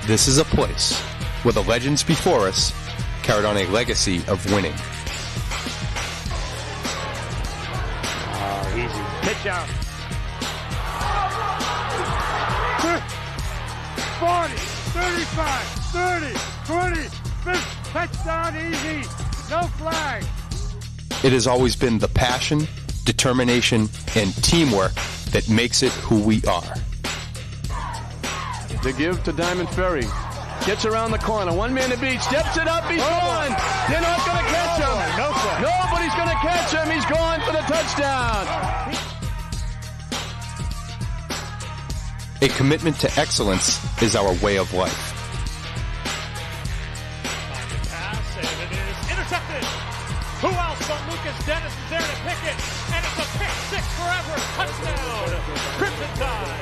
This is a place where the legends before us carried on a legacy of winning. Easy. Pitch out. 40, 35, 30, 20, 50. Touchdown, easy. No flag. It has always been the passion, determination, and teamwork that makes it who we are. The give to Diamond Ferry. Gets around the corner. One man to beat. Steps it up. He's gone. They're not going to catch him. Nobody's going to catch him. He's gone for the touchdown. A commitment to excellence is our way of life. Pass, and it is intercepted. Who else but Lucas Dennis is there to pick it? And it's a pick six for Everett. Touchdown. Crimson Tide.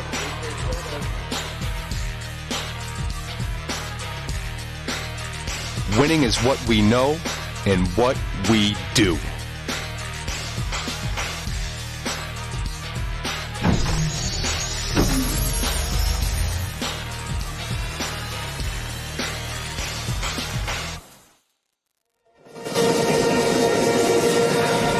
Winning is what we know and what we do.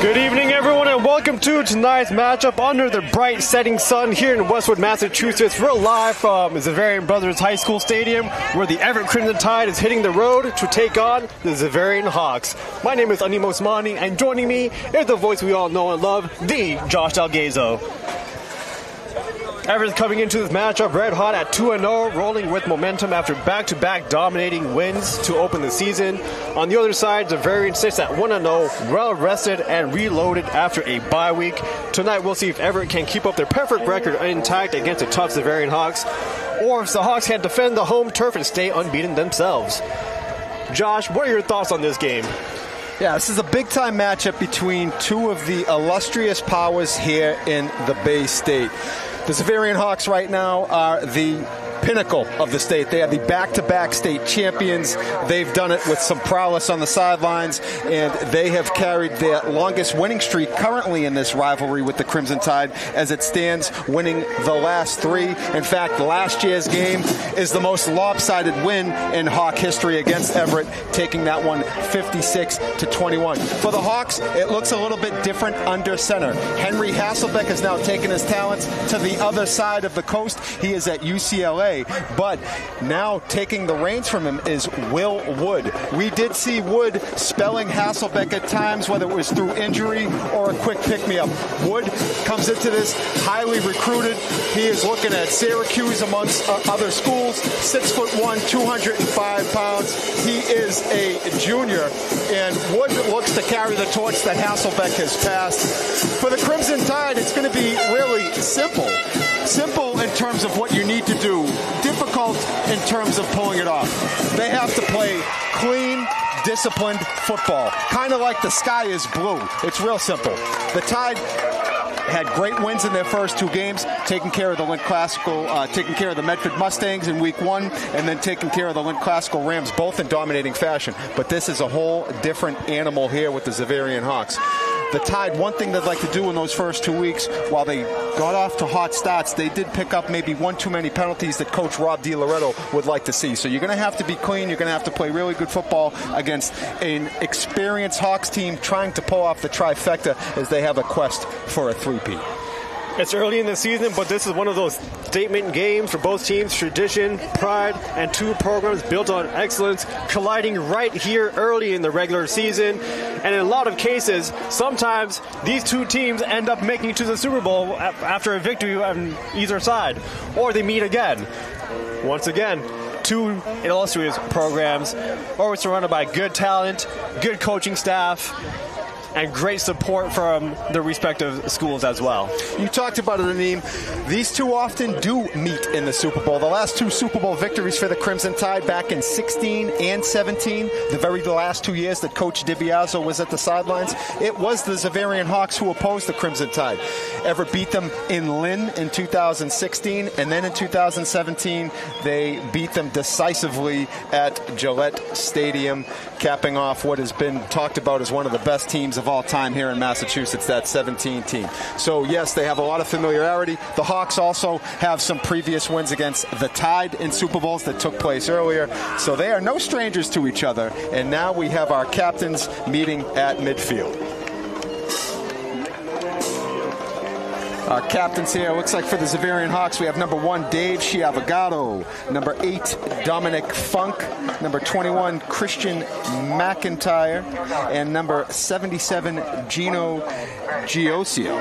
Good evening, everyone, and welcome to tonight's matchup under the bright setting sun here in Westwood, Massachusetts. We're live from Xaverian Brothers High School Stadium, where the Everett Crimson Tide is hitting the road to take on the Xaverian Hawks. My name is Animo Osmani, and joining me is the voice we all know and love, the Josh Dalgazo. Everett's coming into this matchup red hot at 2-0, rolling with momentum after back-to-back dominating wins to open the season. On the other side, Xaverian sits at 1-0, well-rested and reloaded after a bye week. Tonight, we'll see if Everett can keep up their perfect record intact against the tough Xaverian Hawks, or if the Hawks can defend the home turf and stay unbeaten themselves. Josh, what are your thoughts on this game? Yeah, this is a big-time matchup between two of the illustrious powers here in the Bay State. The Xaverian Hawks right now are the pinnacle of the state. They are the back-to-back state champions. They've done it with some prowess on the sidelines, and they have carried their longest winning streak currently in this rivalry with the Crimson Tide as it stands, winning the last 3. In fact, last year's game is the most lopsided win in Hawk history against Everett, taking that one 56-21. For the Hawks, it looks a little bit different under center. Henry Hasselbeck has now taken his talents to the other side of the coast. He is at UCLA, but now taking the reins from him is Will Wood. We did see Wood spelling Hasselbeck at times, whether it was through injury or a quick pick-me-up. Wood comes into this highly recruited. He is looking at Syracuse amongst other schools, 6'1", 205 pounds. He is a junior, and Wood looks to carry the torch that Hasselbeck has passed. For the Crimson Tide, it's going to be really simple. Simple in terms of what you need to do, difficult in terms of pulling it off. They have to play clean, disciplined football, kind of like the sky is blue. It's real simple. The Tide had great wins in their first 2 games, taking care of the Lent Classical, taking care of the Medford Mustangs in week 1, and then taking care of the Lent Classical Rams, both in dominating fashion. But this is a whole different animal here with the Xaverian Hawks. The Tide, one thing they'd like to do in those first 2 weeks, while they got off to hot starts, they did pick up maybe 1 too many penalties that Coach Rob DiLoretto would like to see. So you're going to have to be clean. You're going to have to play really good football against an experienced Hawks team trying to pull off the trifecta as they have a quest for a 3-peat. It's early in the season, but this is one of those statement games for both teams. Tradition, pride, and 2 programs built on excellence colliding right here early in the regular season. And in a lot of cases, sometimes these 2 teams end up making it to the Super Bowl after a victory on either side, or they meet again. Once again, 2 illustrious programs, always surrounded by good talent, good coaching staff, and great support from their respective schools as well. You talked about it, Aneem. These 2 often do meet in the Super Bowl. The last 2 Super Bowl victories for the Crimson Tide back in 16 and 17, the last 2 years that Coach DiBiase was at the sidelines, it was the Xaverian Hawks who opposed the Crimson Tide. Everett beat them in Lynn in 2016, and then in 2017, they beat them decisively at Gillette Stadium, capping off what has been talked about as one of the best teams of all time here in Massachusetts, that 17 team. So yes, they have a lot of familiarity. The Hawks also have some previous wins against the Tide in Super Bowls that took place earlier. So they are no strangers to each other. And now we have our captains meeting at midfield. Our captains here, looks like for the Xaverian Hawks, we have number 1, Dave Schiavagato, number 8, Dominic Funk, number 21, Christian McIntyre, and number 77, Gino Giosio.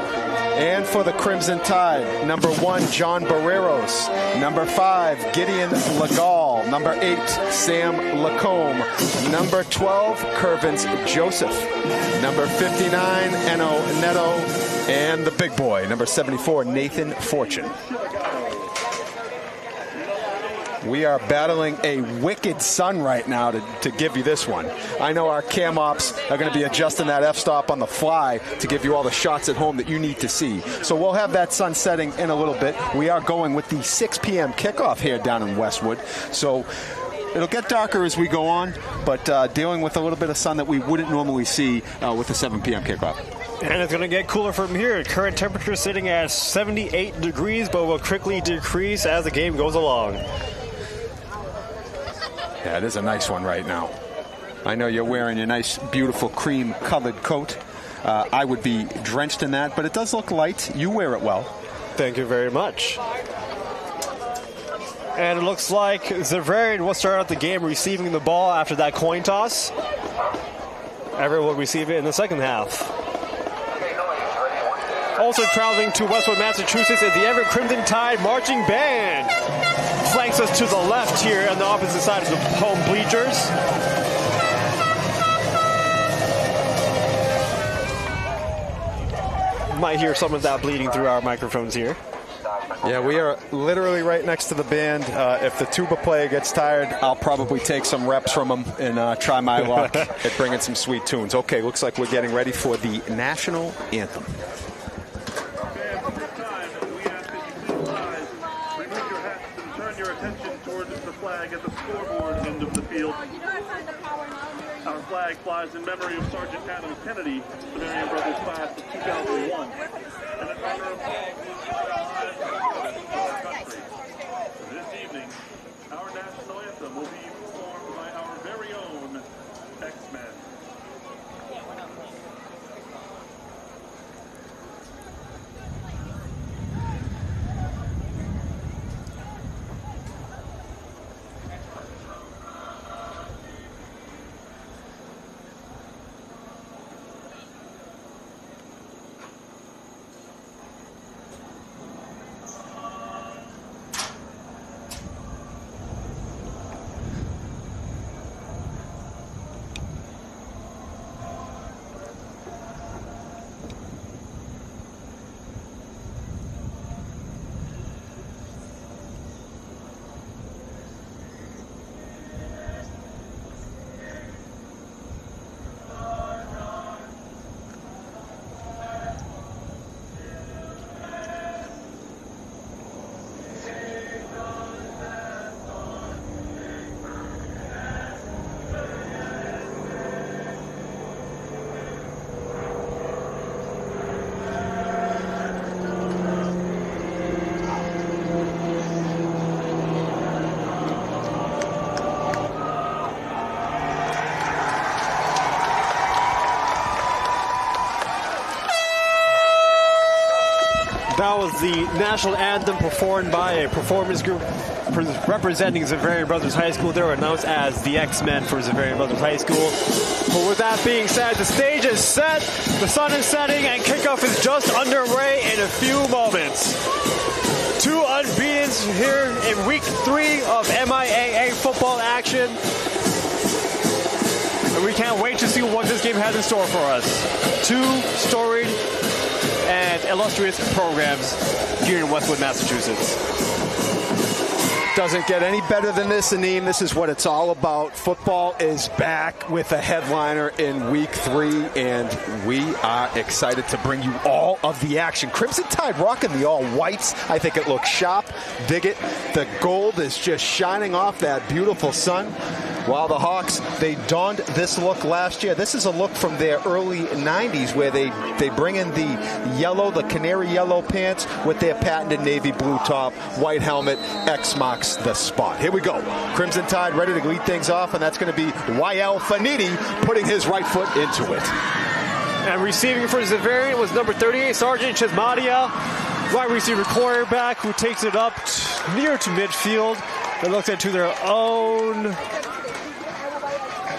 And for the Crimson Tide, number 1, John Barreros, number 5, Gideon Legal, number 8, Sam Lacombe, number 12, Kervins Joseph, number 59, Eno Neto, and the big boy, number 74, Nathan Fortune. We are battling a wicked sun right now to give you this one. I know our cam ops are going to be adjusting that f-stop on the fly to give you all the shots at home that you need to see. So we'll have that sun setting in a little bit. We are going with the 6 p.m. kickoff here down in Westwood. So it'll get darker as we go on, but dealing with a little bit of sun that we wouldn't normally see with the 7 p.m. kickoff. And it's going to get cooler from here. Current temperature sitting at 78 degrees, but will quickly decrease as the game goes along. Yeah, it is a nice one right now. I know you're wearing your nice, beautiful cream-colored coat. I would be drenched in that, but it does look light. You wear it well. Thank you very much. And it looks like Xaverian will start out the game receiving the ball after that coin toss. Everett will receive it in the second half. Also traveling to Westwood, Massachusetts is the Everett Crimson Tide Marching Band. Flanks us to the left here on the opposite side of the home bleachers. Might hear some of that bleeding through our microphones here. Yeah, we are literally right next to the band. If the tuba player gets tired, I'll probably take some reps from him and try my luck at bringing some sweet tunes. Okay, looks like we're getting ready for the national anthem. Turn your attention flag flies in memory of Sergeant Adam Kennedy, Xaverian Brothers class of 2001, and in honor of our country. This evening, our national anthem will be performed by our very own X-Men. That was the national anthem performed by a performance group representing Xaverian Brothers High School. They were announced as the X-Men for Xaverian Brothers High School. But with that being said, the stage is set, the sun is setting, and kickoff is just underway in a few moments. Two unbeatens here in week 3 of MIAA football action. And we can't wait to see what this game has in store for us. Two storied and illustrious programs here in Westwood, Massachusetts. Doesn't get any better than this, Aneem. This is what it's all about. Football is back with a headliner in week 3, and we are excited to bring you all of the action. Crimson Tide rocking the all-whites. I think it looks sharp. Dig it. The gold is just shining off that beautiful sun. While the Hawks, they donned this look last year. This is a look from their early 90s where they bring in the yellow, the canary yellow pants with their patented navy blue top, white helmet. X marks the spot. Here we go. Crimson Tide ready to lead things off, and that's going to be YL Fanidi putting his right foot into it. And receiving for Xaverian was number 38, Sergeant Chismadia. Wide receiver quarterback who takes it up near to midfield. It looks into their own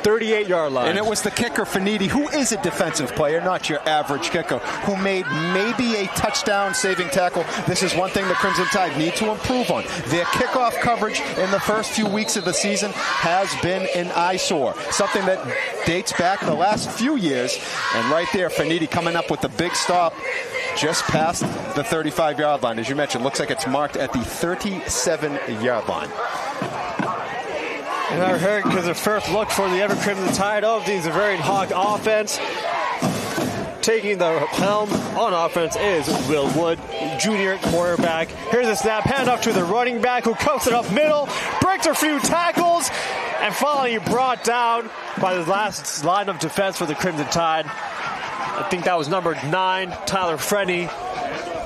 38-yard line. And it was the kicker, Fanidi, who is a defensive player, not your average kicker, who made maybe a touchdown-saving tackle. This is one thing the Crimson Tide need to improve on. Their kickoff coverage in the first few weeks of the season has been an eyesore, something that dates back the last few years. And right there, Fanidi coming up with the big stop just past the 35-yard line. As you mentioned, looks like it's marked at the 37-yard line. And our heard because the first look for the Everett Crimson Tide of the Xaverian Hawk offense. Taking the helm on offense is Will Wood, junior quarterback. Here's a snap, hand off to the running back who cuffs it up middle, breaks a few tackles, and finally brought down by the last line of defense for the Crimson Tide. I think that was number 9, Tyler Frenny,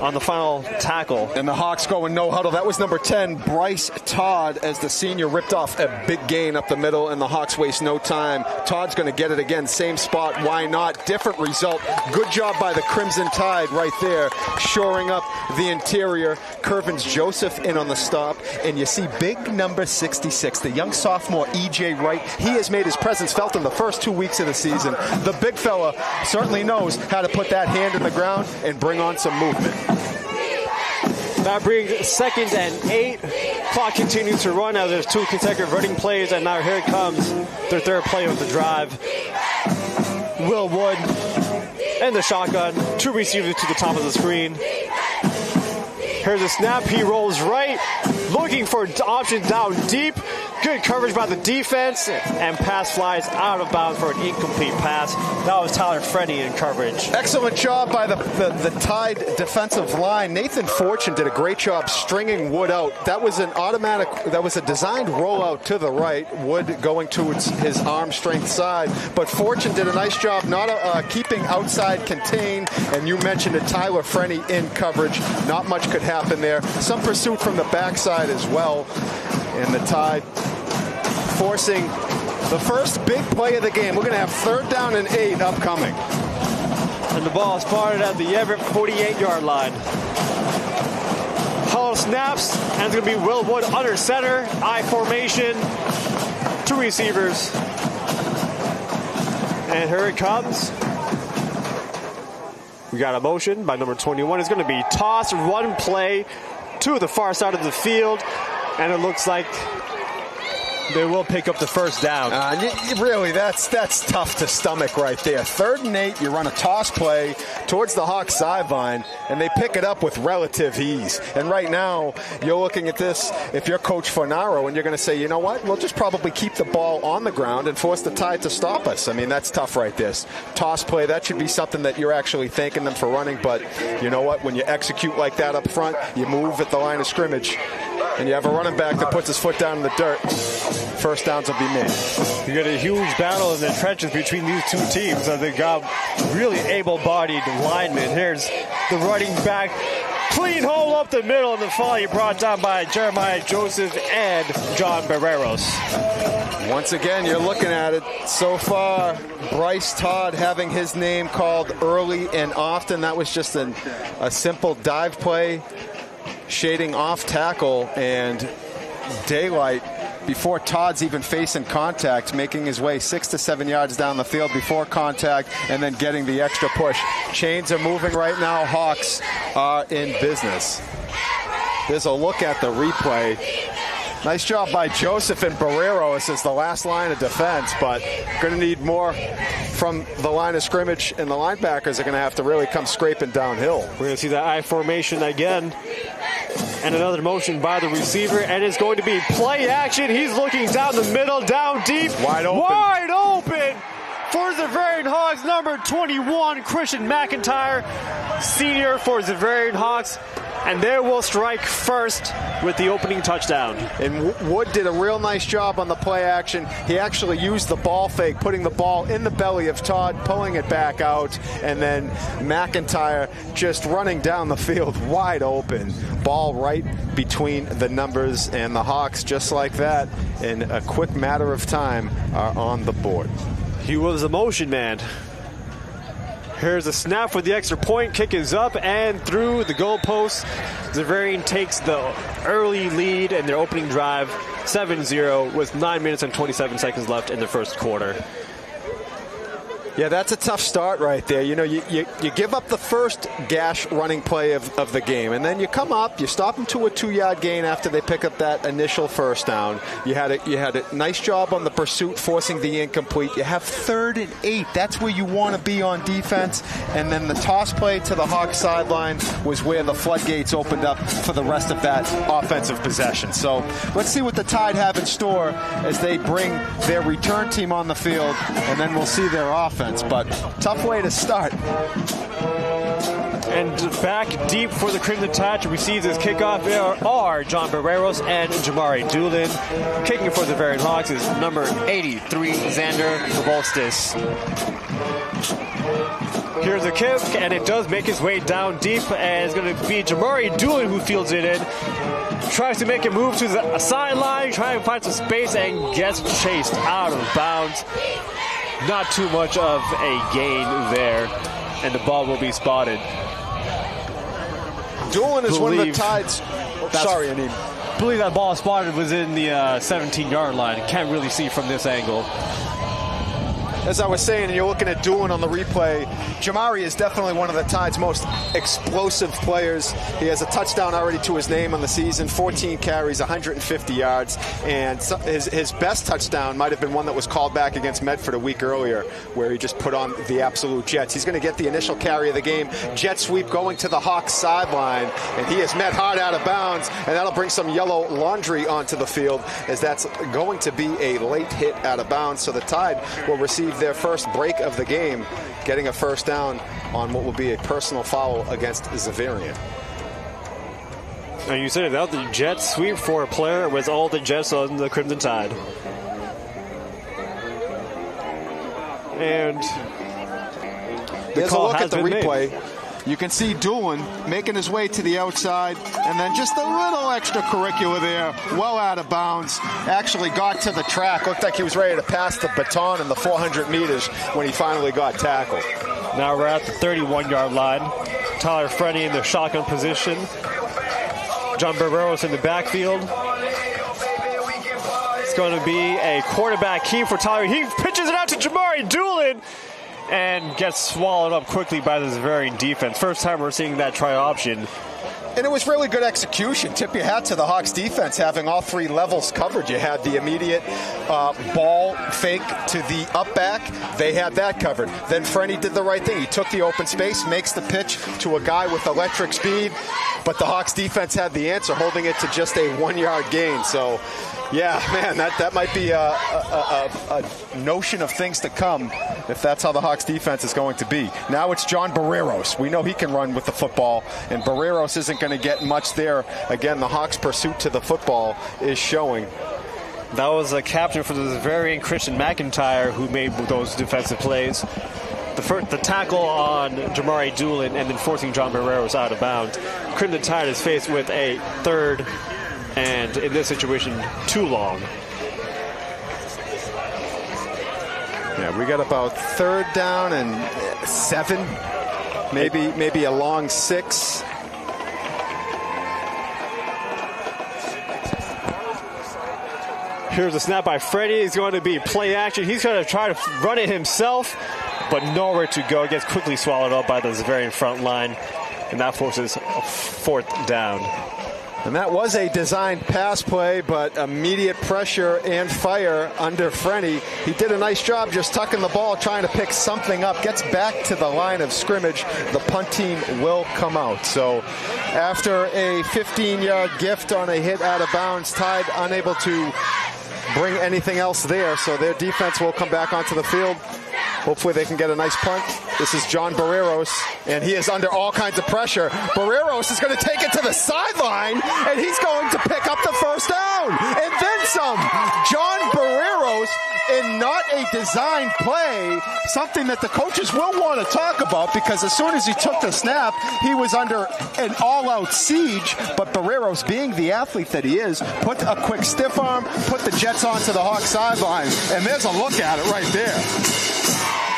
on the final tackle. And the Hawks going no huddle. That was number 10, Bryce Todd, as the senior ripped off a big gain up the middle, and the Hawks waste no time. Todd's going to get it again. Same spot. Why not? Different result. Good job by the Crimson Tide right there, shoring up the interior. Curvins Joseph in on the stop, and you see big number 66, the young sophomore E.J. Wright. He has made his presence felt in the first 2 weeks of the season. The big fella certainly knows how to put that hand in the ground and bring on some movement. That brings 2nd and 8. Clock continues to run as there's 2 consecutive running plays, and now here comes their third play of the drive. Will Wood and the shotgun, 2 receivers to the top of the screen. Here's a snap, he rolls right, looking for options down deep. Good coverage by the defense, and pass flies out of bounds for an incomplete pass. That was Tyler Frenny in coverage. Excellent job by the Tide defensive line. Nathan Fortune did a great job stringing Wood out. That was a designed rollout to the right, Wood going towards his arm strength side, but Fortune did a nice job not keeping outside contained, and you mentioned it, Tyler Frenny in coverage. Not much could happen there. Some pursuit from the backside as well, and the Tide forcing the first big play of the game. We're going to have 3rd down and 8 upcoming. And the ball spotted at the Everett 48-yard line. Hollow snaps, and it's going to be Will Wood under center. I formation. 2 receivers. And here it comes. We got a motion by number 21. It's going to be toss, run play to the far side of the field. And it looks like they will pick up the first down. Really, that's tough to stomach right there. 3rd and 8, you run a toss play towards the Hawks sideline, and they pick it up with relative ease. And right now, you're looking at this, if you're Coach Fornaro, and you're going to say, you know what, we'll just probably keep the ball on the ground and force the Tide to stop us. I mean, that's tough right there. Toss play, that should be something that you're actually thanking them for running, but you know what, when you execute like that up front, you move at the line of scrimmage, and you have a running back that puts his foot down in the dirt, first downs will be made. You got a huge battle in the trenches between these two teams. They got really able-bodied linemen. Here's the running back. Clean hole up the middle, and the volley brought down by Jeremiah Joseph and John Barreros. Once again, you're looking at it so far. Bryce Todd having his name called early and often. That was just a simple dive play, shading off tackle, and daylight before Todd's even facing contact, making his way 6 to 7 yards down the field before contact, and then getting the extra push. Chains are moving right now. Hawks are in business. There's a look at the replay. Nice job by Joseph and Barreros as the last line of defense, but going to need more from the line of scrimmage, and the linebackers are going to have to really come scraping downhill. We're going to see that I formation again. And another motion by the receiver, and it's going to be play action. He's looking down the middle, down deep. Wide open. Wide open for Xaverian Hawks, number 21, Christian McIntyre, senior for Xaverian Hawks. And they will strike first with the opening touchdown. And Wood did a real nice job on the play action. He actually used the ball fake, putting the ball in the belly of Todd, pulling it back out, and then McIntyre just running down the field wide open. Ball right between the numbers, and the Hawks, just like that, in a quick matter of time, are on the board. He was a motion man. Here's a snap for the extra point. Kick is up and through the goalpost. Xaverian takes the early lead in their opening drive, 7-0, with 9 minutes and 27 seconds left in the first quarter. Yeah, that's a tough start right there. You know, you give up the first gash running play of the game, and then you come up, you stop them to a 2-yard gain after they pick up that initial first down. You had a nice job on the pursuit, forcing the incomplete. You have 3rd and 8. That's where you want to be on defense. And then the toss play to the Hawks sideline was where the floodgates opened up for the rest of that offensive possession. So let's see what the Tide have in store as they bring their return team on the field, and then we'll see their offense. But tough way to start. And back deep for the Crimson Tide to receive this kickoff are John Barreros and Jamari Doolin. Kicking for the Xaverian Hawks is number 83, Xander Revolstis. Here's a kick, and it does make its way down deep, and it's going to be Jamari Doolin who fields it in. Tries to make a move to the sideline, trying to find some space, and gets chased out of bounds. Not too much of a gain there, and the ball will be spotted. Doolin is one of the Tides. Sorry, Anim. I believe that ball spotted was in the 17-yard line. Can't really see from this angle. as I was saying, and you're looking at Doolin on the replay, Jamari is definitely one of the Tide's most explosive players. He has a touchdown already to his name on the season, 14 carries, 150 yards, and his best touchdown might have been one that was called back against Medford a week earlier, where he just put on the absolute Jets. He's going to get the initial carry of the game. Jet sweep going to the Hawks sideline, and he is met hard out of bounds, and that'll bring some yellow laundry onto the field, as that's going to be a late hit out of bounds. So the Tide will receive their first break of the game, getting a first down on what will be a personal foul against Xaverian. And you said it, that was the jet sweep for a player with all the Jets on the Crimson Tide. And there's a look at the replay. You can see Doolin making his way to the outside, and then just a little extracurricular there, well out of bounds. Actually got to the track. Looked like he was ready to pass the baton in the 400 meters when he finally got tackled. Now we're at the 31-yard line. Tyler Frenny in the shotgun position. John Barreros in the backfield. It's going to be a quarterback key for Tyler. He pitches it out to Jamari Doolin and gets swallowed up quickly by the Xaverian defense. First time we're seeing that try option. And it was really good execution. Tip your hat to the Hawks defense, having all three levels covered. You had the immediate ball fake to the up back. They had that covered. Then Frenny did the right thing. He took the open space, makes the pitch to a guy with electric speed. But the Hawks defense had the answer, holding it to just a 1-yard gain. So, yeah, man, that might be a notion of things to come if that's how the Hawks defense is going to be. Now it's John Barreros. We know he can run with the football, and Barreros isn't going to get much there. Again, the Hawks' pursuit to the football is showing. That was a captain for the Xaverian, Christian McIntyre, who made those defensive plays. The tackle on Jamari Doolin and then forcing John Barreros out of bounds. Crimson Tide is faced with a third and, in this situation, too long. Yeah, we got about 3rd down and 7, maybe a long 6. Here's a snap by Freddie. He's going to be play action. He's going to try to run it himself, but nowhere to go. Gets quickly swallowed up by the Xaverian front line, and that forces a 4th down. And that was a designed pass play, but immediate pressure and fire under Frenny. He did a nice job just tucking the ball, trying to pick something up. Gets back to the line of scrimmage. The punt team will come out. So after a 15-yard gift on a hit out of bounds, Tide unable to bring anything else there. So their defense will come back onto the field. Hopefully they can get a nice punt. This is John Barreros, and he is under all kinds of pressure. Barreros is going to take it to the sideline, and he's going to pick up the first down. And then some. John Barreros, in not a designed play, something that the coaches will want to talk about, because as soon as he took the snap, he was under an all-out siege. But Barreros, being the athlete that he is, put a quick stiff arm, put the Jets onto the Hawks sideline, and there's a look at it right there.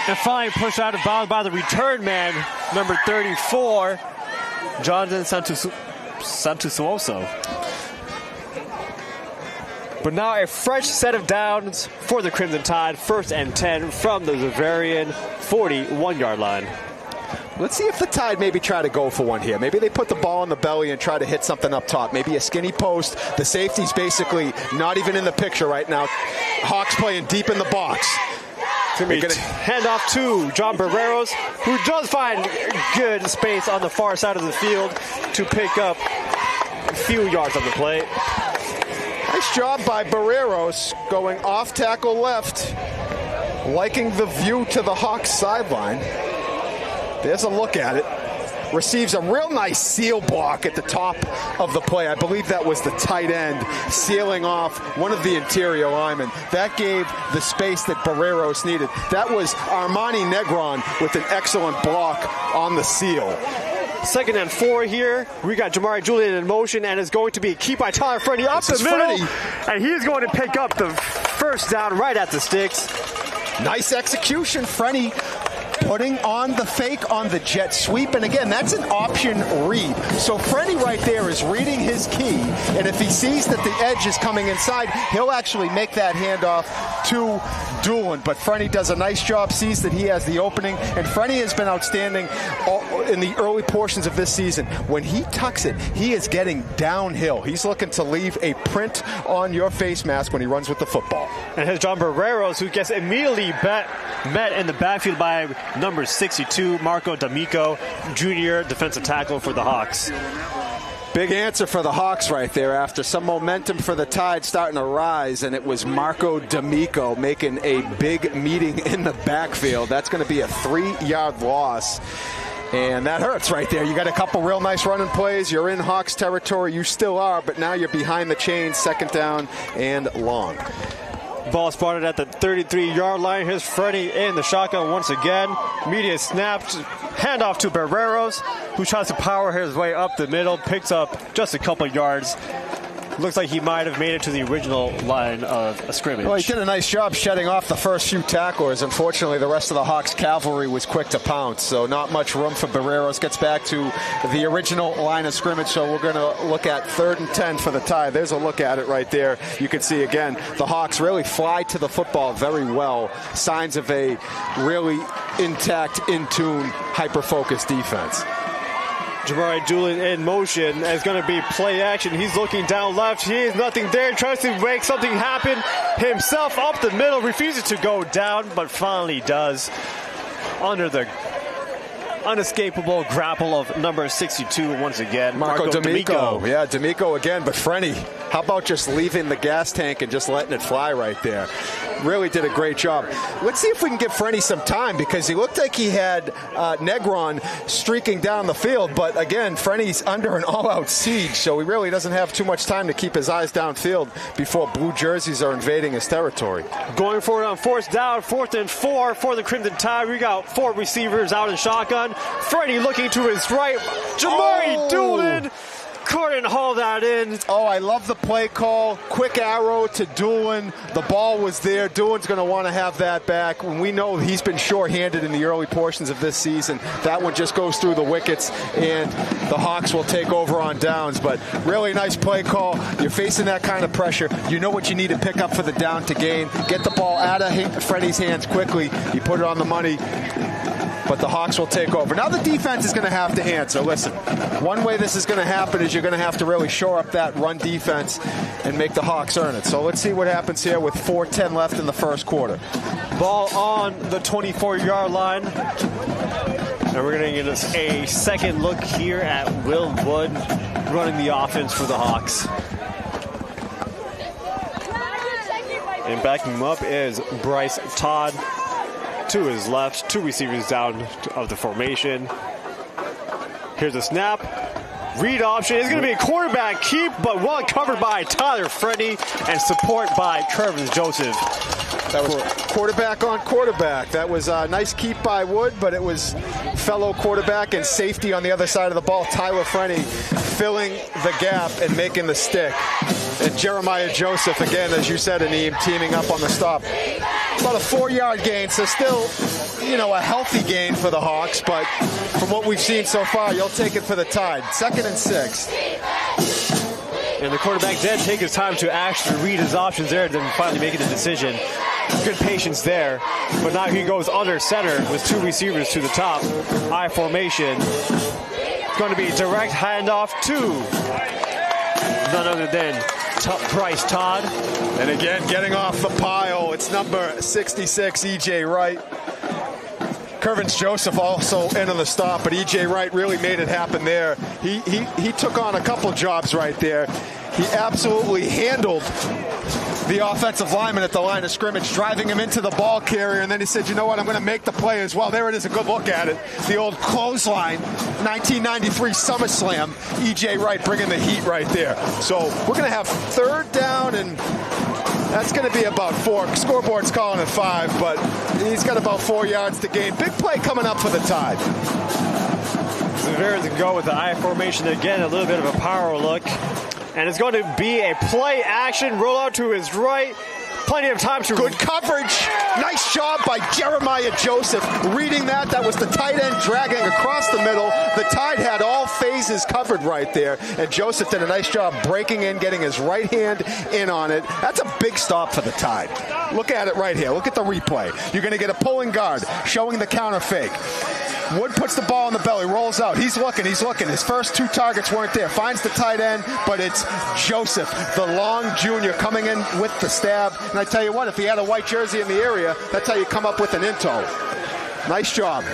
And finally pushed out of bounds by the return man, number 34, Jonathan Santusuoso. But now a fresh set of downs for the Crimson Tide. 1st and 10 from the Xaverian 41-yard line. Let's see if the Tide maybe try to go for one here. Maybe they put the ball in the belly and try to hit something up top. Maybe a skinny post. The safety's basically not even in the picture right now. Hawks playing deep in the box. Hand off to John Barreros, who does find good space on the far side of the field to pick up a few yards on the play. Nice job by Barreros going off tackle left, liking the view to the Hawks sideline. There's a look at it. Receives a real nice seal block at the top of the play. I believe that was the tight end sealing off one of the interior linemen. That gave the space that Barreros needed. That was Armani Negron with an excellent block on the seal. 2nd and 4 here. We got Jamari Julian in motion, and it's going to be kept by Tyler Frenny up the middle. And he's going to pick up the first down right at the sticks. Nice execution. Frenny putting on the fake on the jet sweep. And again, that's an option read. So Freddie right there is reading his key. And if he sees that the edge is coming inside, he'll actually make that handoff to Doolin. But Freddie does a nice job, sees that he has the opening. And Freddie has been outstanding in the early portions of this season. When he tucks it, he is getting downhill. He's looking to leave a print on your face mask when he runs with the football. And here's John Barreros, who gets immediately met in the backfield by number 62, Marco D'Amico, junior defensive tackle for the Hawks. Big answer for the Hawks right there after some momentum for the Tide starting to rise, and it was Marco D'Amico making a big meeting in the backfield. That's going to be a 3-yard loss. And that hurts right there. You got a couple real nice running plays. You're in Hawks territory. You still are, but now you're behind the chains, 2nd down and long. Ball spotted at the 33-yard line. Here's Freddie in the shotgun once again. Immediate snap, handoff to Barreros, who tries to power his way up the middle, picks up just a couple yards. Looks like he might have made it to the original line of a scrimmage. Well, he did a nice job shedding off the first few tacklers. Unfortunately, the rest of the Hawks cavalry was quick to pounce, so not much room for Barreros. Gets back to the original line of scrimmage, so we're going to look at 3rd and 10 for the Tide. There's a look at it right there. You can see, again, the Hawks really fly to the football very well. Signs of a really intact, in-tune, hyper-focused defense. Jamari Doolin in motion. It's going to be play action. He's looking down left. He has nothing there. Tries to make something happen himself up the middle. Refuses to go down, but finally does under the unescapable grapple of number 62 once again. Marco D'Amico. Yeah, D'Amico again, but Frenny, how about just leaving the gas tank and just letting it fly right there? Really did a great job. Let's see if we can give Frenny some time, because he looked like he had Negron streaking down the field, but again, Frenny's under an all-out siege, so he really doesn't have too much time to keep his eyes downfield before blue jerseys are invading his territory. Going forward on 4th down, 4th and 4 for the Crimson Tide. We got 4 receivers out in shotgun. Freddie looking to his right. Jamari Doolin couldn't haul that in. Oh, I love the play call. Quick arrow to Doolin. The ball was there. Doolin's going to want to have that back. When we know he's been shorthanded in the early portions of this season, that one just goes through the wickets, and the Hawks will take over on downs. But really nice play call. You're facing that kind of pressure. You know what you need to pick up for the down to gain. Get the ball out of Freddie's hands quickly. You put it on the money. But the Hawks will take over. Now the defense is going to have to answer. Listen, one way this is going to happen is you're going to have to really shore up that run defense and make the Hawks earn it. So let's see what happens here with 4:10 left in the first quarter. Ball on the 24-yard line. And we're going to get us a second look here at Will Wood running the offense for the Hawks. And backing him up is Bryce Todd. To his left, 2 receivers down of the formation. Here's a snap. Read option. It's going to be a quarterback keep, but one covered by Tyler Freddie and support by Kervin Joseph. That was quarterback on quarterback. That was a nice keep by Wood, but it was fellow quarterback and safety on the other side of the ball. Tyler Freddie filling the gap and making the stick. And Jeremiah Joseph, again, as you said, Aneem, teaming up on the stop. About a 4-yard gain, so still, a healthy gain for the Hawks, but from what we've seen so far, you'll take it for the Tide. 2nd and 6. And the quarterback did take his time to actually read his options there and then finally making the decision. Good patience there, but now he goes under center with 2 receivers to the top. I formation. It's going to be direct handoff to none other than Bryce Todd. And again, getting off the pile, it's number 66, E.J. Wright. Kervin Joseph also in on the stop, but E.J. Wright really made it happen there. He took on a couple jobs right there. He absolutely handled the offensive lineman at the line of scrimmage, driving him into the ball carrier, and then he said, you know what, I'm going to make the play as well. There it is, a good look at it. The old clothesline, 1993 SummerSlam, E.J. Wright bringing the heat right there. So we're going to have 3rd down, and that's going to be about 4. Scoreboard's calling it 5, but he's got about 4 yards to gain. Big play coming up for the Tide. There to go with the I formation again, a little bit of a power look. And it's going to be a play action, roll out to his right, plenty of time to... Good coverage. Nice job by Jeremiah Joseph. Reading that, that was the tight end dragging across the middle. The Tide had all phases covered right there, and Joseph did a nice job breaking in, getting his right hand in on it. That's a big stop for the Tide. Look at it right here. Look at the replay. You're going to get a pulling guard showing the counter fake. Wood puts the ball in the belly, rolls out. He's looking. His first 2 targets weren't there. Finds the tight end, but it's Joseph, the long junior, coming in with the stab. And I tell you what, if he had a white jersey in the area, that's how you come up with an into. Nice job.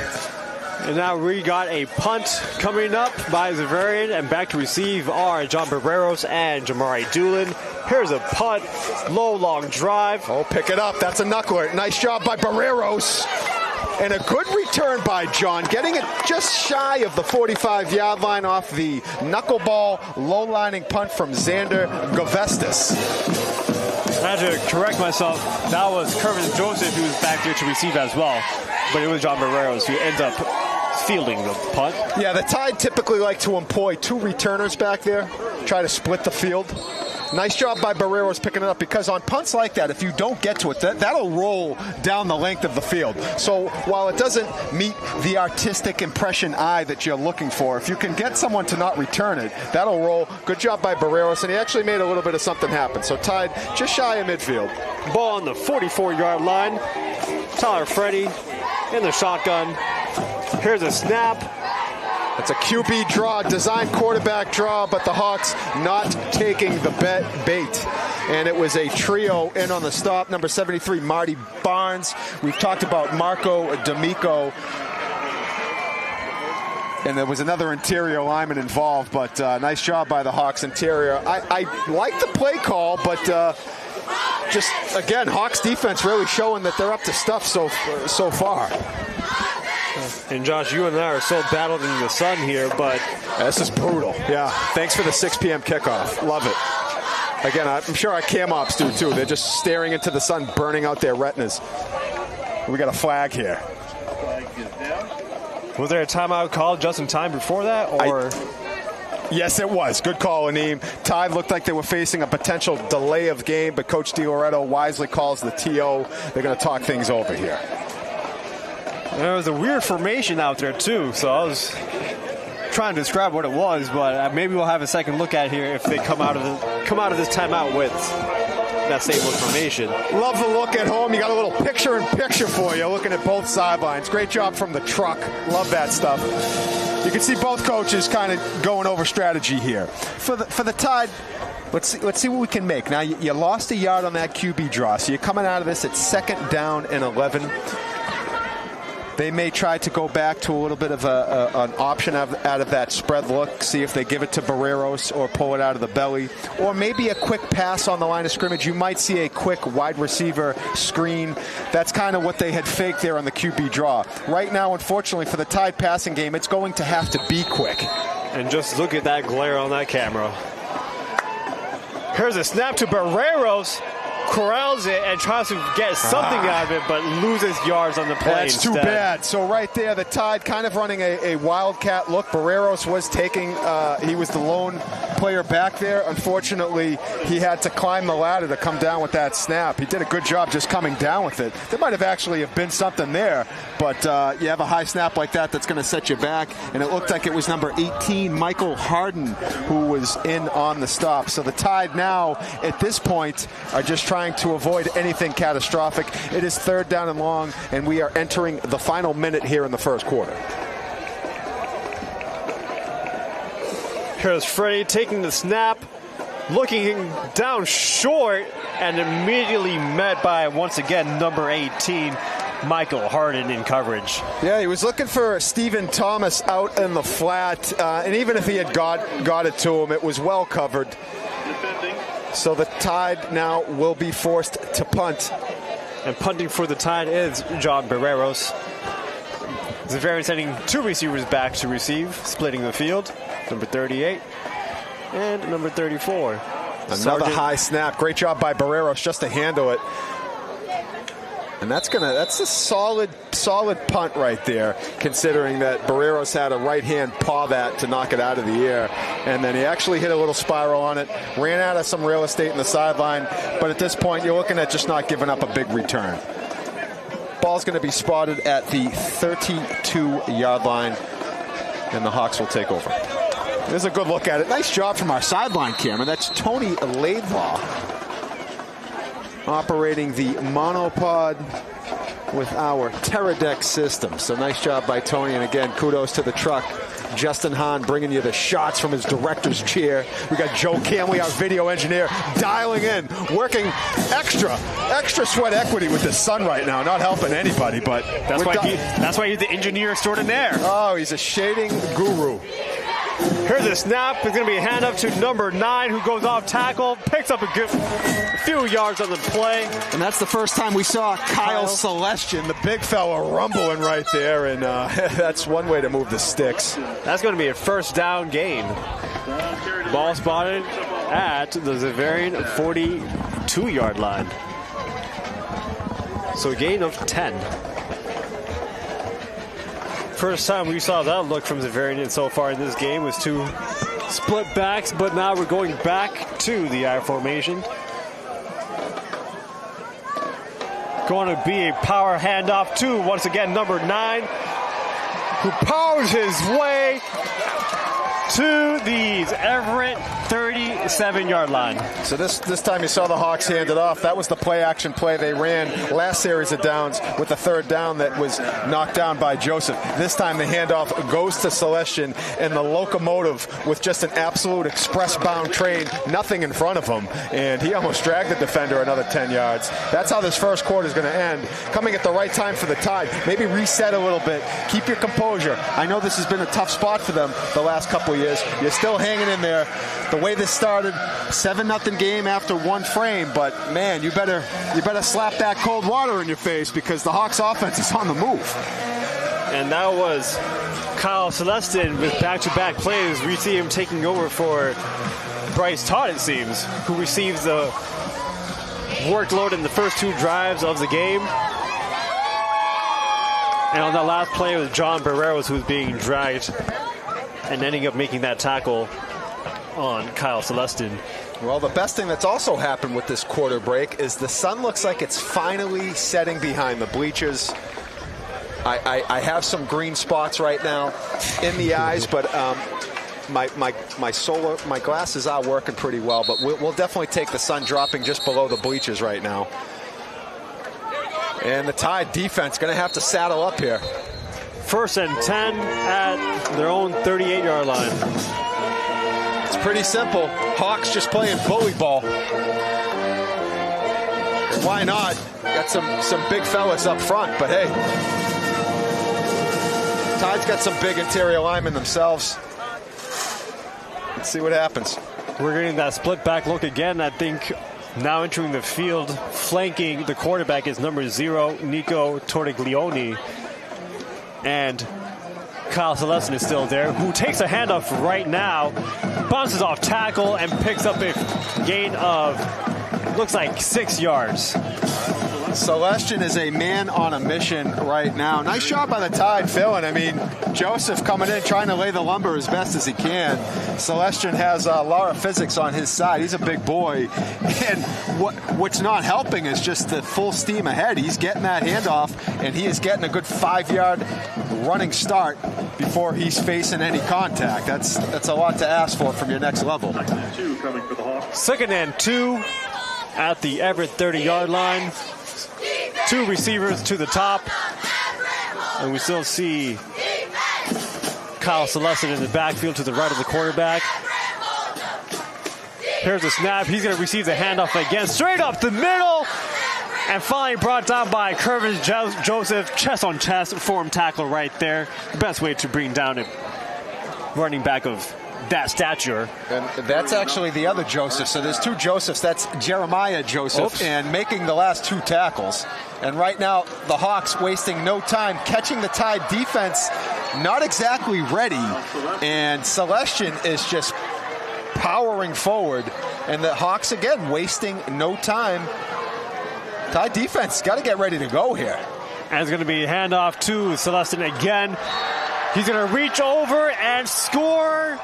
And now we got a punt coming up by Xaverian, and back to receive are John Barreros and Jamari Doolin. Here's a punt, low, long drive. Oh, pick it up. That's a knuckler. Nice job by Barreros. And a good return by John, getting it just shy of the 45-yard line off the knuckleball, low-lining punt from Xander Govestis. I had to correct myself. That was Kervin Joseph who was back there to receive as well. But it was John Barreros who ends up fielding the punt. Yeah, the Tide typically like to employ 2 returners back there, try to split the field. Nice job by Barreros picking it up, because on punts like that, if you don't get to it, that'll roll down the length of the field. So while it doesn't meet the artistic impression eye that you're looking for, if you can get someone to not return it, that'll roll. Good job by Barreros, and he actually made a little bit of something happen. So Tide just shy of midfield. Ball on the 44-yard line. Tyler Freddy in the shotgun. Here's a snap. It's a QB draw, design quarterback draw, but the Hawks not taking the bait. And it was a trio in on the stop. Number 73, Marty Barnes. We've talked about Marco D'Amico. And there was another interior lineman involved, but nice job by the Hawks interior. I like the play call, but just, again, Hawks defense really showing that they're up to stuff so far. And Josh, you and I are so battled in the sun here, but this is brutal. Yeah, thanks for the 6 p.m. kickoff. Love it. Again, I'm sure our cam ops do too. They're just staring into the sun, burning out their retinas. We got a flag here. Was there a timeout called just in time before that, or? Yes, it was. Good call, Aneem. Tide looked like they were facing a potential delay of game, but Coach DiLoretto wisely calls the TO. They're going to talk things over here. There was a weird formation out there, too, so I was trying to describe what it was, but maybe we'll have a second look at here if they come out of this timeout with that same look formation. Love the look at home. You got a little picture-in-picture for you, looking at both sidelines. Great job from the truck. Love that stuff. You can see both coaches kind of going over strategy here. For the Tide, let's see what we can make. Now, you lost a yard on that QB draw, so you're coming out of this at 2nd down and 11. They may try to go back to a little bit of an option out of that spread look, see if they give it to Barreros or pull it out of the belly, or maybe a quick pass on the line of scrimmage. You might see a quick wide receiver screen. That's kind of what they had faked there on the QB draw. Right now, unfortunately, for the Tide passing game, it's going to have to be quick. And just look at that glare on that camera. Here's a snap to Barreros. Corrals it and tries to get something out of it, but loses yards on the play. That's too bad. So right there, the Tide kind of running a wildcat look. Barreros was taking, he was the lone player back there. Unfortunately, he had to climb the ladder to come down with that snap. He did a good job just coming down with it. There might have actually been something there, but you have a high snap like that that's going to set you back, and it looked like it was number 18, Michael Harden, who was in on the stop. So the Tide now, at this point, are just trying to avoid anything catastrophic. It is 3rd down and long, and we are entering the final minute here in the first quarter. Here's Freddie taking the snap, looking down short, and immediately met by, once again, number 18, Michael Harden in coverage. Yeah, he was looking for Stephen Thomas out in the flat, and even if he had got it to him, it was well covered. So the Tide now will be forced to punt. And punting for the Tide is John Barreros. Xaverian sending 2 receivers back to receive, splitting the field. Number 38 and number 34. Another high snap. Great job by Barreros just to handle it. And that's a solid solid punt right there, considering that Barreros had a right-hand paw that to knock it out of the air. And then he actually hit a little spiral on it, ran out of some real estate in the sideline. But at this point, you're looking at just not giving up a big return. Ball's going to be spotted at the 32-yard line, and the Hawks will take over. There's a good look at it. Nice job from our sideline camera. That's Tony Laidlaw operating the monopod with our Terradex system. So nice job by Tony, and again, kudos to the truck. Justin Hahn bringing you the shots from his director's chair. We got Joe Camley, our video engineer, dialing in, working extra sweat equity with the sun right now. Not helping anybody, but that's why he's the engineer extraordinaire. Oh, he's a shading guru. Here's a snap. It's going to be a hand up to number 9, who goes off tackle, picks up a good few yards on the play. And that's the first time we saw Kyle Celestion, the big fella, rumbling right there. And that's one way to move the sticks. That's going to be a first down gain. Ball spotted at the Xaverian 42-yard line. So a gain of 10. First time we saw that look from Xaverian so far in this game was 2 split backs, but now we're going back to the I formation. Going to be a power handoff to, once again, number 9, who powers his way to the Everett 37-yard line. So this time you saw the Hawks hand it off. That was the play-action play they ran last series of downs with the third down that was knocked down by Joseph. This time the handoff goes to Celestion, and the locomotive with just an absolute express-bound train, nothing in front of him, and he almost dragged the defender another 10 yards. That's how this first quarter is going to end. Coming at the right time for the Tide. Maybe reset a little bit. Keep your composure. I know this has been a tough spot for them the last couple of years. You're still hanging in there. The way this started, 7-0 game after one frame, but man, you better slap that cold water in your face, because the Hawks offense is on the move. And that was Kyle Celestin with back-to-back plays. We see him taking over for Bryce Todd, it seems, who receives the workload in the first 2 drives of the game. And on that last play was John Barreros, who's being dragged and ending up making that tackle on Kyle Celestin. Well, the best thing that's also happened with this quarter break is the sun looks like it's finally setting behind the bleachers. I have some green spots right now in the eyes, but my glasses are working pretty well, but we'll definitely take the sun dropping just below the bleachers right now. And the Tide defense going to have to saddle up here. 1st and 10 at their own 38-yard line. It's pretty simple. Hawks just playing bully ball. Why not? Got some big fellas up front, but hey, Tide's got some big interior linemen themselves. Let's see what happens. We're getting that split back look again. I think now entering the field, flanking the quarterback is number 0, Nico Tortiglione. And Kyle Celestin is still there, who takes a handoff right now, bounces off tackle, and picks up a gain of, looks like 6 yards. Celestin is a man on a mission right now. Nice job by the Tide filling. I mean, Joseph coming in trying to lay the lumber as best as he can. Celestin has Lara Physics on his side. He's a big boy. And what's not helping is just the full steam ahead. He's getting that handoff, and he is getting a good 5-yard running start before he's facing any contact. That's a lot to ask for from your next level. 2nd and 2 at the Everett 30-yard line. 2 receivers to the top, and we still see Kyle Celestin in the backfield to the right of the quarterback. Here's the snap. He's going to receive the handoff again, straight up the middle, and finally brought down by Curvis Joseph, chest on chest, form tackle right there. Best way to bring down a running back of that stature. And that's actually the other Joseph. So there's 2 Josephs. That's Jeremiah Joseph. Oops. And making the last 2 tackles. And right now, the Hawks wasting no time catching the Tide defense, not exactly ready. And Celestin is just powering forward. And the Hawks, again, wasting no time. Tide defense got to get ready to go here. And it's going to be a handoff to Celestin again. He's going to reach over and score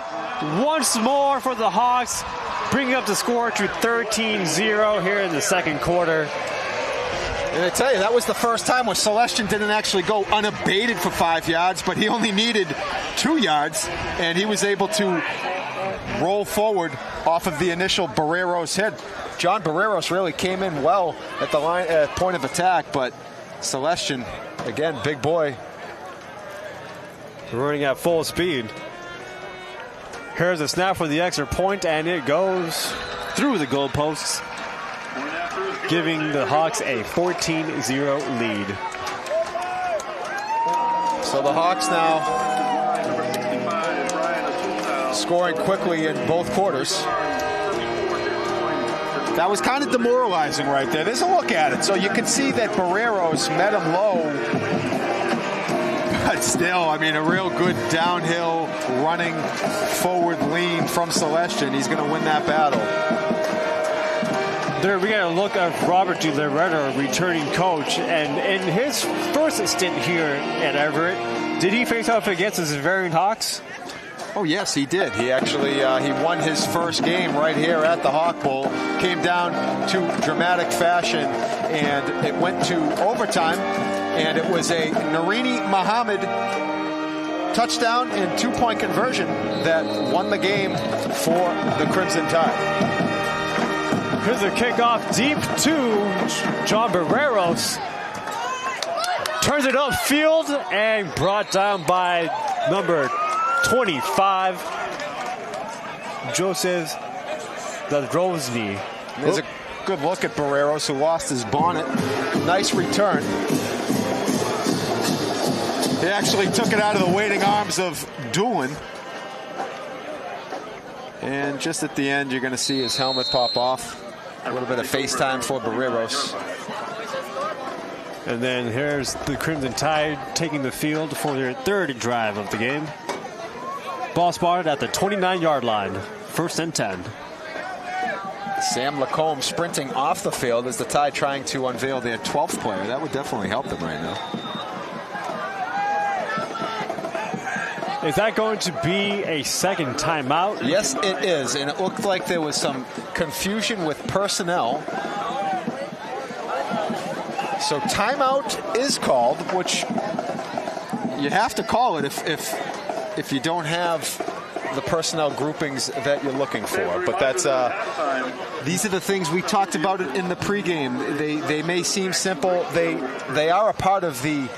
once more for the Hawks, bringing up the score to 13-0 here in the second quarter. And I tell you, that was the first time where Celestin didn't actually go unabated for 5 yards, but he only needed 2 yards, and he was able to roll forward off of the initial Barreros hit. John Barreros really came in well at the line, point of attack, but Celestin, again, big boy. Running at full speed. Here's a snap for the extra point, and it goes through the goalposts, giving the Hawks a 14-0 lead. So the Hawks now scoring quickly in both quarters. That was kind of demoralizing right there. There's a look at it. So you can see that Barreros met him low. But still, I mean, a real good downhill running forward lean from Celestin. He's going to win that battle. There we got a look of Robert DeLoretta, returning coach, and in his first stint here at Everett, did he face off against the Xaverian Hawks? Oh yes, he did. He actually he won his first game right here at the Hawk Bowl. Came down to dramatic fashion, and it went to overtime, and it was a Narini Muhammad touchdown and 2-point conversion that won the game for the Crimson Tide. Here's a kickoff deep to John Barreros. Turns it upfield and brought down by number 25, Joseph Zadrozny. There's a good look at Barreros, who lost his bonnet. Nice return. He actually took it out of the waiting arms of Doolin. And just at the end, you're going to see his helmet pop off. A little bit of FaceTime for Barreros. And then here's the Crimson Tide taking the field for their third drive of the game. Ball spotted at the 29-yard line. 1st and 10. Sam Lacombe sprinting off the field as the Tide trying to unveil their 12th player. That would definitely help them right now. Is that going to be a second timeout? Yes, it is. And it looked like there was some confusion with personnel. So timeout is called, which you have to call it if you don't have the personnel groupings that you're looking for. But that's these are the things we talked about it in the pregame. They may seem simple. They are a part of the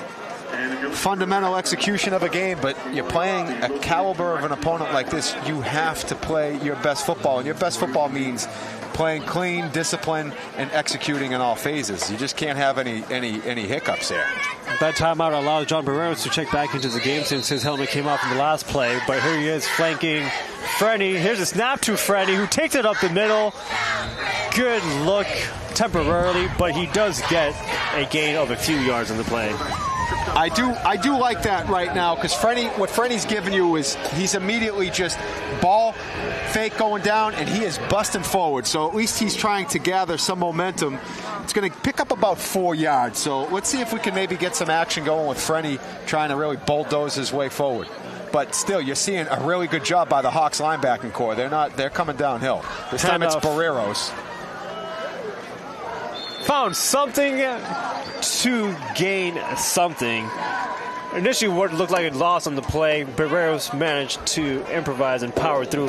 fundamental execution of a game, but you're playing a caliber of an opponent like this. You have to play your best football, and your best football means playing clean, discipline, and executing in all phases. You just can't have any hiccups there. That timeout allowed John Barreros to check back into the game since his helmet came off in the last play. But here he is flanking Frenny. Here's a snap to Frenny, who takes it up the middle. Good look temporarily, but he does get a gain of a few yards on the play. I do like that right now, because what Frenny's giving you is he's immediately just ball fake going down, and he is busting forward. So at least he's trying to gather some momentum. It's going to pick up about 4 yards. So let's see if we can maybe get some action going with Frenny trying to really bulldoze his way forward. But still, you're seeing a really good job by the Hawks linebacking core. They're coming downhill. This time it's Barreros. Found something to gain something. Initially, what looked like a loss on the play, Barreros managed to improvise and power through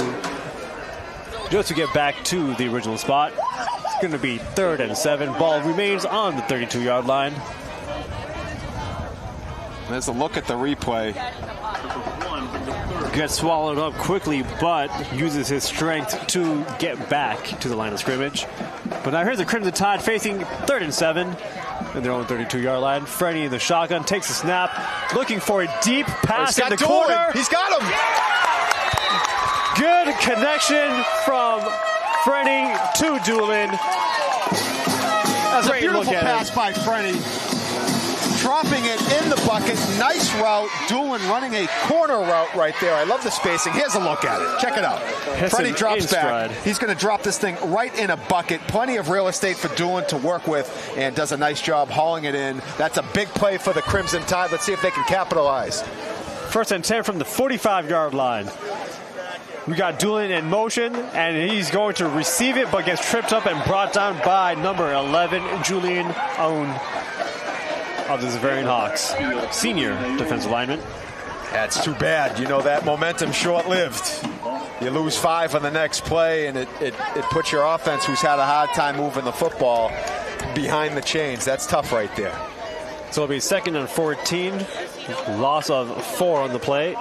just to get back to the original spot. It's going to be 3rd and 7. Ball remains on the 32-yard line. There's a look at the replay. Gets swallowed up quickly, but uses his strength to get back to the line of scrimmage. But now here's the Crimson Tide facing 3rd and 7 in their own 32-yard line. Frenny in the shotgun takes a snap, looking for a deep pass in the corner. He's got him. Good connection from Frenny to Doolin. That's a beautiful pass by Frenny. dropping it in the bucket. Nice route. Doolin running a corner route right there. I love the spacing. Here's a look at it. Check it out. Freddie drops back. He's going to drop this thing right in a bucket. Plenty of real estate for Doolin to work with, and does a nice job hauling it in. That's a big play for the Crimson Tide. Let's see if they can capitalize. 1st and 10 from the 45-yard line. We got Doolin in motion, and he's going to receive it, but gets tripped up and brought down by number 11, Julian Owen of the Xaverian Hawks, senior defensive lineman. That's too bad. You know, that momentum short-lived. You lose 5 on the next play, and it puts your offense, who's had a hard time moving the football, behind the chains. That's tough right there. So it'll be 2nd and 14. Loss of 4 on the play.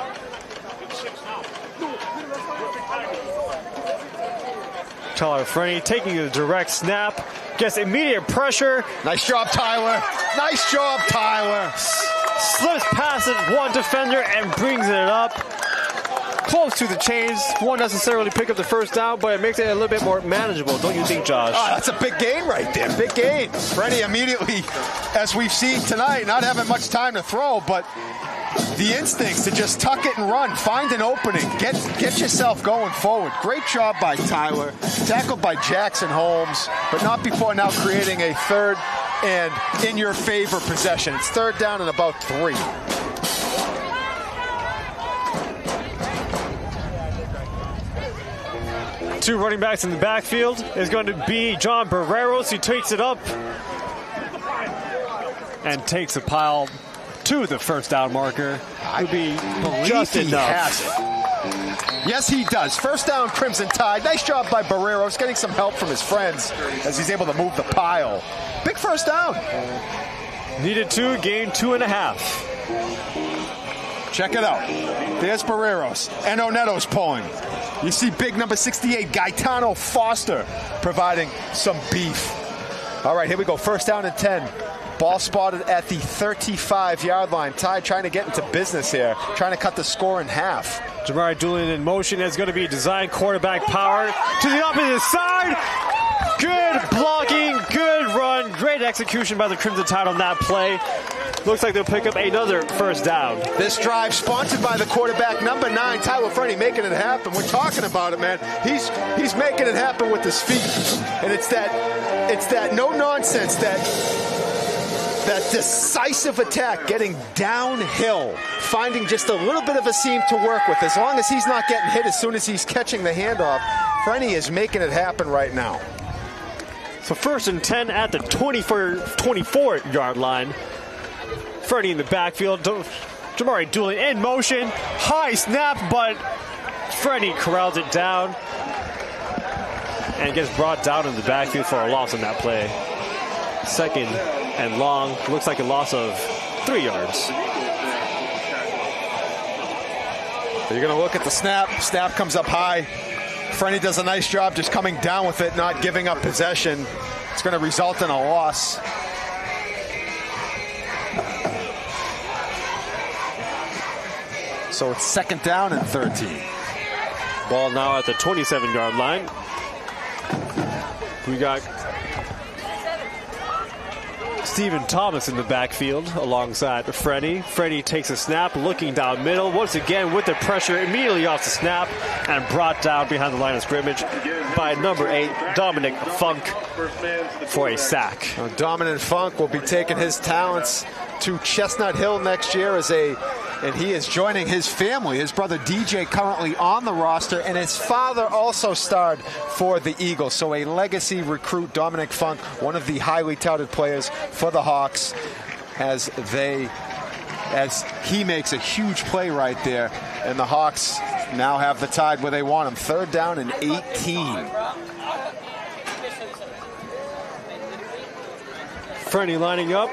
Tyler Frenney taking the direct snap. Gets immediate pressure. Nice job, Tyler. Nice job, Tyler. Slips past it, one defender, and brings it up. Close to the chains. Won't necessarily pick up the first down, but it makes it a little bit more manageable, don't you think, Josh? Oh, that's a big gain right there. Big gain. Freddie immediately, as we've seen tonight, not having much time to throw, but the instincts to just tuck it and run, find an opening, get yourself going forward. Great job by Tyler. Tackled by Jackson Holmes, but not before now creating a 3rd and in your favor possession. It's 3rd down and about 3. Two running backs in the backfield is going to be John Barreros. He takes it up and takes a pile to the first down marker. Would be just enough. Yes, he does. First down, Crimson Tide. Nice job by Barreros, getting some help from his friends as he's able to move the pile. Big first down. Needed 2, gained 2.5. Check it out. There's Barreros. Eno Neto's pulling. You see big number 68, Gaetano Foster, providing some beef. All right, here we go. First down and 10. Ball spotted at the 35-yard line. Tide trying to get into business here, trying to cut the score in half. Jamari Doolin in motion. Is going to be designed quarterback power to the opposite side. Good blocking, good run, great execution by the Crimson Tide on that play. Looks like they'll pick up another first down. This drive sponsored by the quarterback, number 9, Tyler Frenney, making it happen. We're talking about it, man. He's making it happen with his feet. And it's that no nonsense, that decisive attack, getting downhill, finding just a little bit of a seam to work with. As long as he's not getting hit as soon as he's catching the handoff, Frenney is making it happen right now. So 1st and 10 at the 24-yard line. Frenney in the backfield. Jamari Doolin in motion. High snap, but Frenney corrals it down and gets brought down in the backfield for a loss on that play. 2nd and long. Looks like a loss of 3 yards. You're going to look at the snap. Snap comes up high. Frenney does a nice job just coming down with it, not giving up possession. It's going to result in a loss. So it's 2nd down and 13. Ball now at the 27-yard line. We got Stephen Thomas in the backfield alongside Frenney. Frenney takes a snap, looking down middle. Once again with the pressure immediately off the snap and brought down behind the line of scrimmage by number 8, Dominic Funk, for a sack. Well, Dominic Funk will be taking his talents to Chestnut Hill next year and he is joining his family. His brother DJ currently on the roster, and his father also starred for the Eagles. So a legacy recruit, Dominic Funk, one of the highly touted players for the Hawks, as he makes a huge play right there, and the Hawks now have the Tide where they want them. 3rd down and 18. Frenney lining up.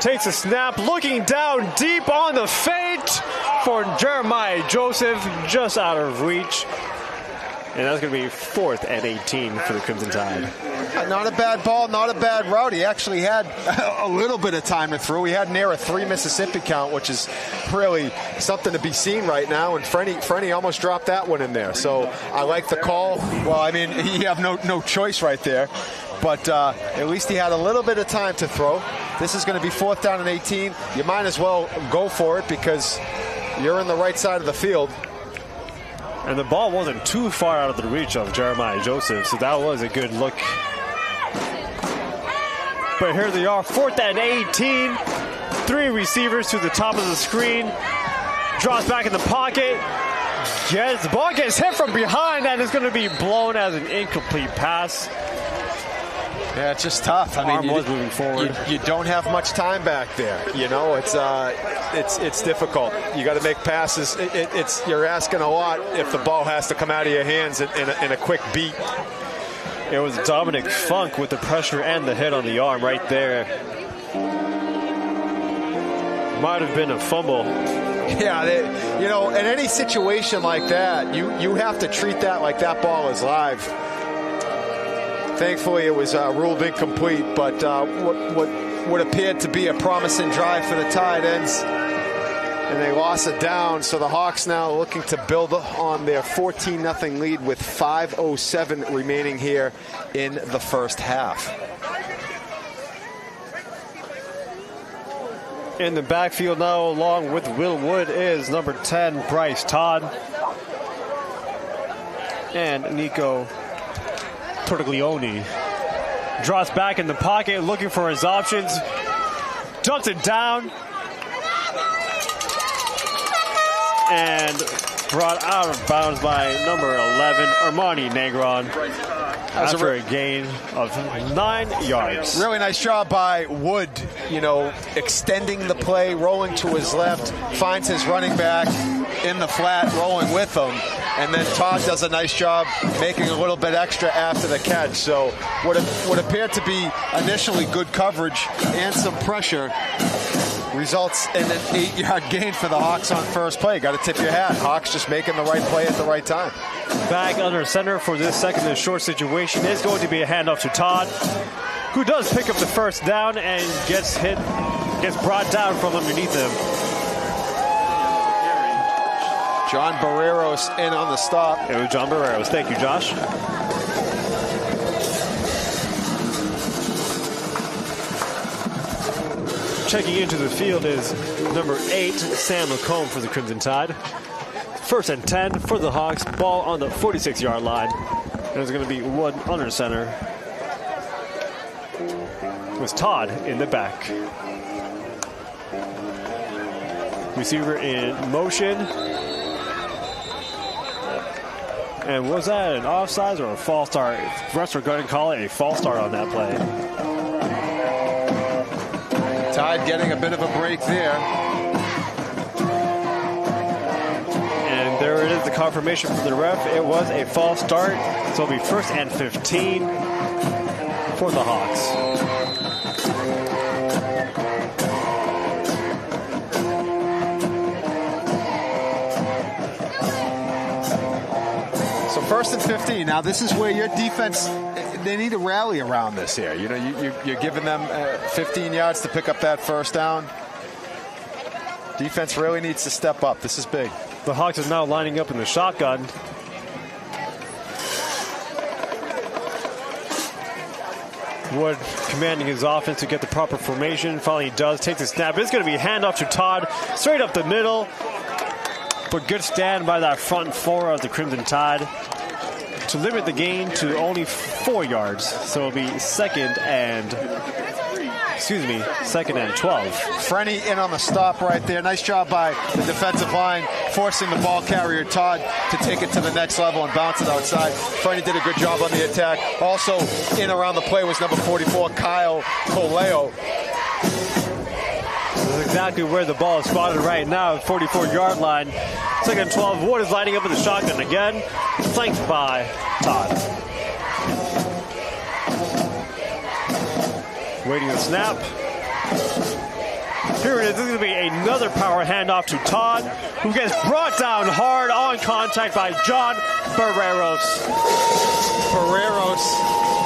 Takes a snap, looking down deep on the feint for Jeremiah Joseph, just out of reach. And that's going to be 4th and 18 for the Crimson Tide. Not a bad ball, not a bad route. He actually had a little bit of time to throw. He had near a 3 Mississippi count, which is really something to be seen right now. And Frenney almost dropped that one in there. So I like the call. Well, I mean, you have no choice right there. but at least he had a little bit of time to throw. This is going to be 4th down and 18. You might as well go for it because you're in the right side of the field. And the ball wasn't too far out of the reach of Jeremiah Joseph, so that was a good look. But here they are, 4th and 18. 3 receivers to the top of the screen. Drops back in the pocket. The ball gets hit from behind, and it's going to be blown as an incomplete pass. Yeah, it's just tough. I mean, was moving forward. You don't have much time back there. You know, it's difficult. You got to make passes. You're asking a lot if the ball has to come out of your hands in a quick beat. It was Dominic Funk with the pressure and the hit on the arm right there. Might have been a fumble. Yeah, you know, in any situation like that, you have to treat that like that ball is live. Thankfully, it was ruled incomplete, but what appeared to be a promising drive for the Tide ends, and they lost it down. So the Hawks now looking to build on their 14-0 lead with 5:07 remaining here in the first half. In the backfield now, along with Will Wood, is number 10, Bryce Todd. And Nico Tortaglioni drops back in the pocket, looking for his options. Dumps it down. And brought out of bounds by number 11, Armani Negron, after a gain of 9 yards. Really nice job by Wood, you know, extending the play, rolling to his left, finds his running back in the flat, rolling with him. And then Todd does a nice job making a little bit extra after the catch. So what appeared to be initially good coverage and some pressure results in an 8-yard gain for the Hawks on first play. Got to tip your hat. Hawks just making the right play at the right time. Back under center for this second and short situation is going to be a handoff to Todd, who does pick up the first down and gets brought down from underneath him. John Barreros in on the stop. It was John Barreros. Thank you, Josh. Checking into the field is number 8, Sam Lacombe for the Crimson Tide. 1st and 10 for the Hawks. Ball on the 46-yard line. There's going to be Wood under center. It was Todd in the back. Receiver in motion. And was that an offside or a false start? Refs are going to call it a false start on that play. Tide getting a bit of a break there. And there it is, the confirmation from the ref. It was a false start. So it'll be 1st and 15 for the Hawks. So 1st and 15. Now this is where your defense, they need to rally around this here. You know, you're giving them 15 yards to pick up that first down. Defense really needs to step up. This is big. The Hawks is now lining up in the shotgun. Wood commanding his offense to get the proper formation. Finally he does, takes a snap. It's going to be a handoff to Todd, straight up the middle. But good stand by that front 4 of the Crimson Tide to limit the gain to only 4 yards. So it'll be 2nd and 12. Frenny in on the stop right there. Nice job by the defensive line, forcing the ball carrier Todd to take it to the next level and bounce it outside. Frenny did a good job on the attack. Also in around the play was number 44, Kyle Coleo. This is exactly where the ball is spotted right now, 44-yard line. 2nd and 12. Wood is lining up in the shotgun again, flanked by Todd. Waiting the snap. Here it is. This is going to be another power handoff to Todd, who gets brought down hard on contact by John Barreros. Barreros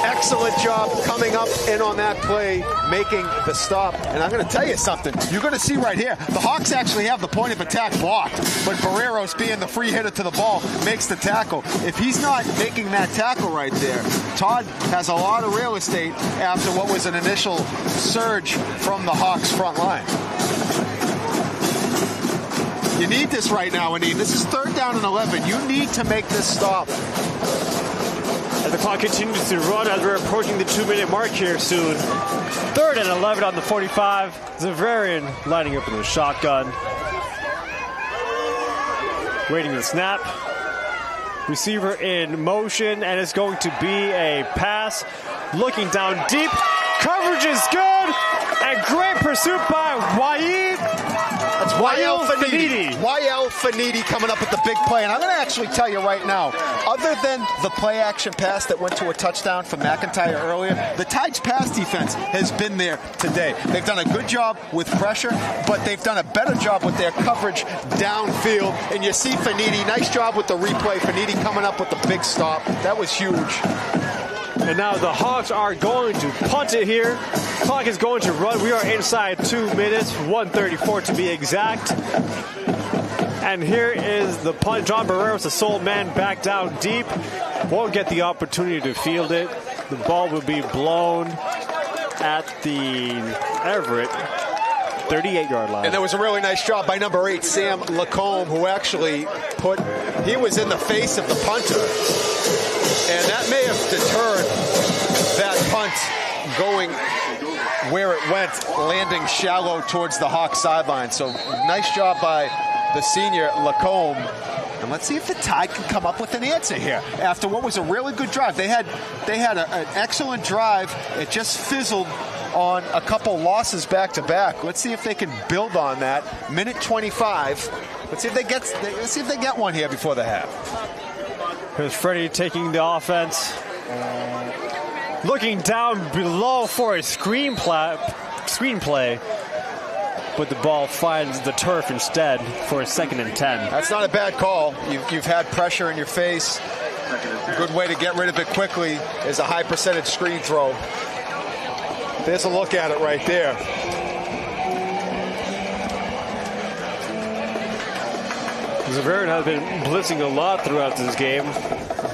excellent job coming up in on that play, making the stop. And I'm going to tell you something. You're going to see right here, the Hawks actually have the point of attack blocked, but Barreros, being the free hitter to the ball, makes the tackle. If he's not making that tackle right there, Todd has a lot of real estate after what was an initial surge from the Hawks front line. You need this right now, Anine. This is 3rd down and 11. You need to make this stop. And the clock continues to run as we're approaching the 2-minute mark here soon. 3rd and 11 on the 45. Xaverian lining up in the shotgun. Waiting the snap. Receiver in motion, and it's going to be a pass. Looking down deep. Coverage is good. And great pursuit by That's YL Fanidi. YL Fanidi coming up with the big play. And I'm going to actually tell you right now, other than the play action pass that went to a touchdown from McIntyre earlier, the Tide's pass defense has been there today. They've done a good job with pressure, but they've done a better job with their coverage downfield. And you see Fanidi, nice job with the replay. Fanidi coming up with the big stop. That was huge. And now the Hawks are going to punt it here. Clock is going to run. We are inside 2 minutes, 1:34 to be exact. And here is the punt. John Barreros, the sole man, back down deep. Won't get the opportunity to field it. The ball will be blown at the Everett 38-yard line. And there was a really nice job by number 8, Sam Lacombe, who actually he was in the face of the punter. And that may have deterred that punt going where it went, landing shallow towards the Hawks sideline. So nice job by the senior Lacombe. And let's see if the Tide can come up with an answer here after what was a really good drive. They had an excellent drive. It just fizzled on a couple losses back to back. Let's see if they can build on that. Minute 25. Let's see if they get one here before the half. Here's Freddie taking the offense. Looking down below for a screenplay. But the ball finds the turf instead for a 2nd and 10. That's not a bad call. You've had pressure in your face. A good way to get rid of it quickly is a high percentage screen throw. There's a look at it right there. Xaverian has been blitzing a lot throughout this game.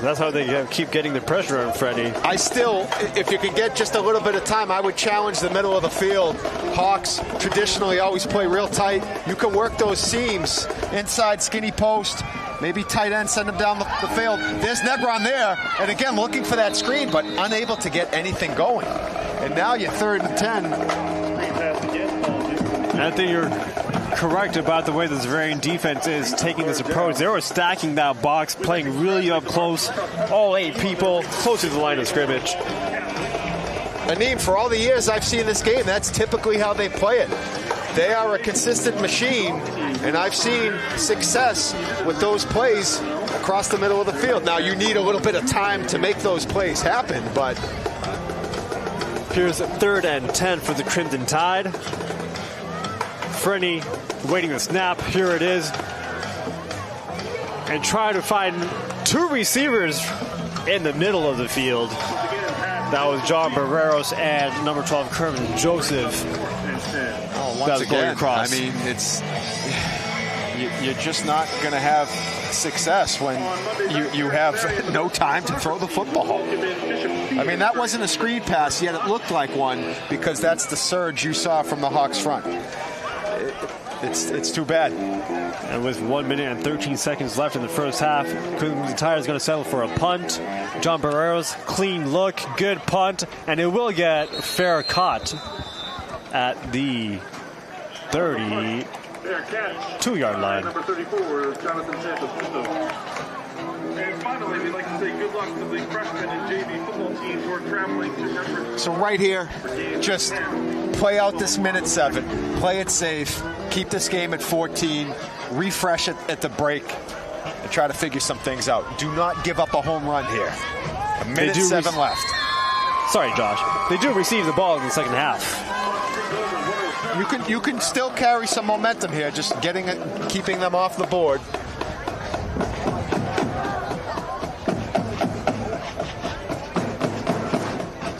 That's how they keep getting the pressure on Freddie. I still, if you can get just a little bit of time, I would challenge the middle of the field. Hawks traditionally always play real tight. You can work those seams inside skinny post. Maybe tight end, send them down the field. There's Nebron there. And again, looking for that screen, but unable to get anything going. And now you're 3rd and 10. I think you're correct about the way the Xaverian defense is taking this approach. They were stacking that box, playing really up close. All 8 people close to the line of scrimmage. Anine, for all the years I've seen this game, that's typically how they play it. They are a consistent machine, and I've seen success with those plays across the middle of the field. Now, you need a little bit of time to make those plays happen, but... Here's 3rd and 10 for the Crimson Tide. Freddie waiting the snap. Here it is. And try to find 2 receivers in the middle of the field. That was John Barreros and number 12, Kervin Joseph. Once again, I mean, you're just not going to have success when you have no time to throw the football. I mean, that wasn't a screen pass, yet it looked like one because that's the surge you saw from the Hawks front. It's too bad. And with 1 minute and 13 seconds left in the first half, Crimson Tide is going to settle for a punt. John Barreros, clean look, good punt, and it will get fair caught at the 32-yard line. Number 34, Jonathan Santos. And finally, we'd like to say good luck to the freshman and JV football teams who are traveling to Everett. So right here, just play out this minute 7. Play it safe. Keep this game at 14. Refresh it at the break and try to figure some things out. Do not give up a home run here. A minute 7 left. Sorry, Josh. They do receive the ball in the second half. You can still carry some momentum here, just keeping them off the board.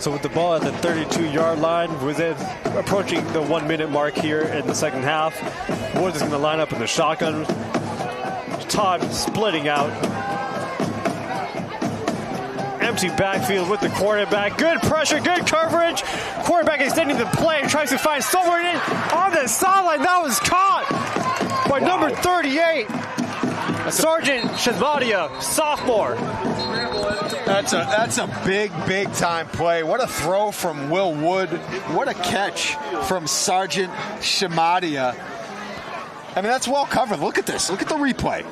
So with the ball at the 32-yard line, within approaching the 1 minute mark here in the second half, Wood is going to line up in the shotgun. Todd splitting out. Empty backfield with the quarterback. Good pressure, good coverage. Quarterback extending the play, tries to find someone in on the sideline. That was caught by number 38, Sergeant Shadmadia, sophomore. That's a big time play. What a throw from Will Wood. What a catch from Sergeant Shamadia. I mean, that's well covered. Look at this. Look at the replay.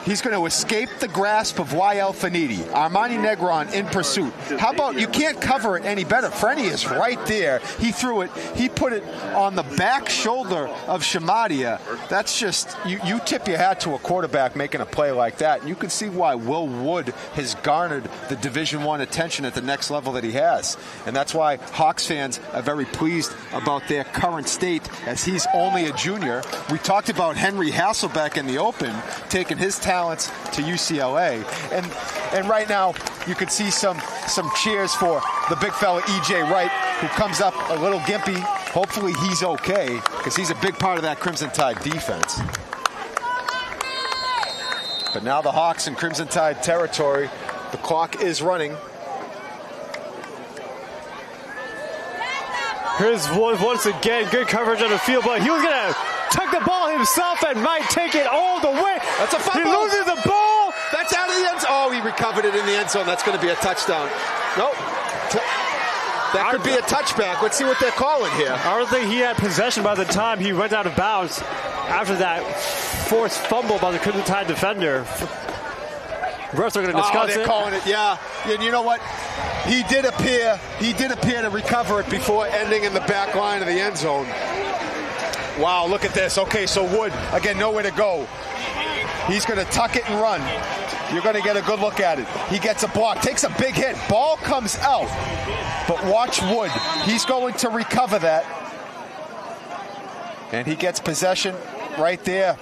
He's going to escape the grasp of Y.L. Finiti. Armani Negron in pursuit. How about, you can't cover it any better. Frenny is right there. He threw it. He put it on the back shoulder of Shamadia. That's just, you tip your hat to a quarterback making a play like that. And you can see why Will Wood has garnered the Division I attention at the next level that he has. And that's why Hawks fans are very pleased about their current state, as he's only a junior. We talked about Henry Hasselbeck in the open, taking his talents to UCLA, and right now you can see some cheers for the big fella E.J. Wright, who comes up a little gimpy. Hopefully he's okay, because he's a big part of that Crimson Tide defense. But now the Hawks in Crimson Tide territory. The clock is running. Here's Wood once again, good coverage on the field, but he was going to tuck the ball himself and might take it all the way. That's a fumble. He loses the ball. That's out of the end zone. Oh, he recovered it in the end zone. That's going to be a touchdown. Nope. That could be a touchback. Let's see what they're calling here. I don't think he had possession by the time he went out of bounds after that forced fumble by the Crimson Tide defender. Refs are going to discuss it. They're calling it, yeah. And you know what? He did appear to recover it before ending in the back line of the end zone. Wow, look at this. Okay, so Wood, again, nowhere to go. He's going to tuck it and run. You're going to get a good look at it. He gets a block, takes a big hit. Ball comes out. But watch Wood. He's going to recover that. And he gets possession right there.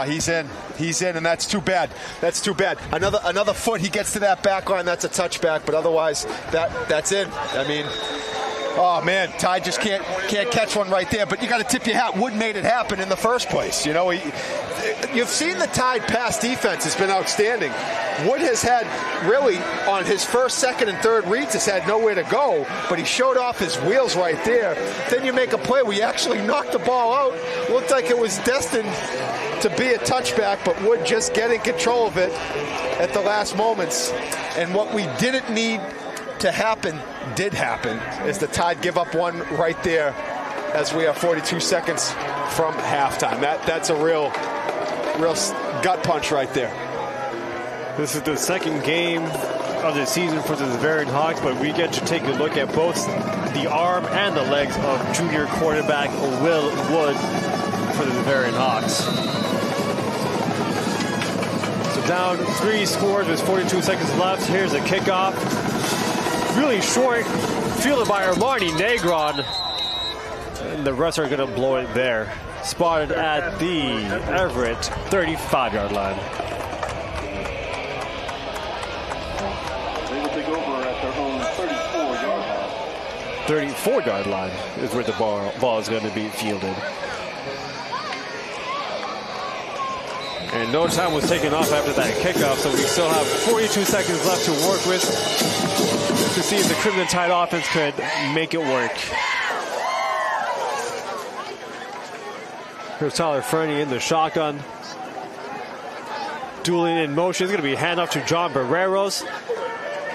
He's in. He's in, and that's too bad. That's too bad. Another foot, he gets to that back line. That's a touchback, but otherwise, that's in. I mean, oh man, Tide just can't catch one right there. But you got to tip your hat. Wood made it happen in the first place. You know, you've seen the Tide pass defense has been outstanding. Wood has had, really, on his first, second, and third reads, has had nowhere to go, but he showed off his wheels right there. Then you make a play where you actually knock the ball out. Looked like it was destined to be a touchback, but Wood just getting control of it at the last moments. And what we didn't need to happen did happen, is the Tide give up one right there as we are 42 seconds from halftime. That's a real gut punch right there. This is the second game of the season for the Xaverian Hawks, but we get to take a look at both the arm and the legs of junior quarterback Will Wood for the Xaverian Hawks. So down 3 scores with 42 seconds left. Here's a kickoff. Really short, fielded by Armani Negron. And the refs are going to blow it there. Spotted at the Everett 35-yard line. They will take over at their own 34-yard line. 34-yard line is where the ball is going to be fielded. And no time was taken off after that kickoff, so we still have 42 seconds left to work with to see if the Crimson Tide offense could make it work. Here's Tyler Fernie in the shotgun. Dueling in motion. It's going to be a handoff to John Barreros.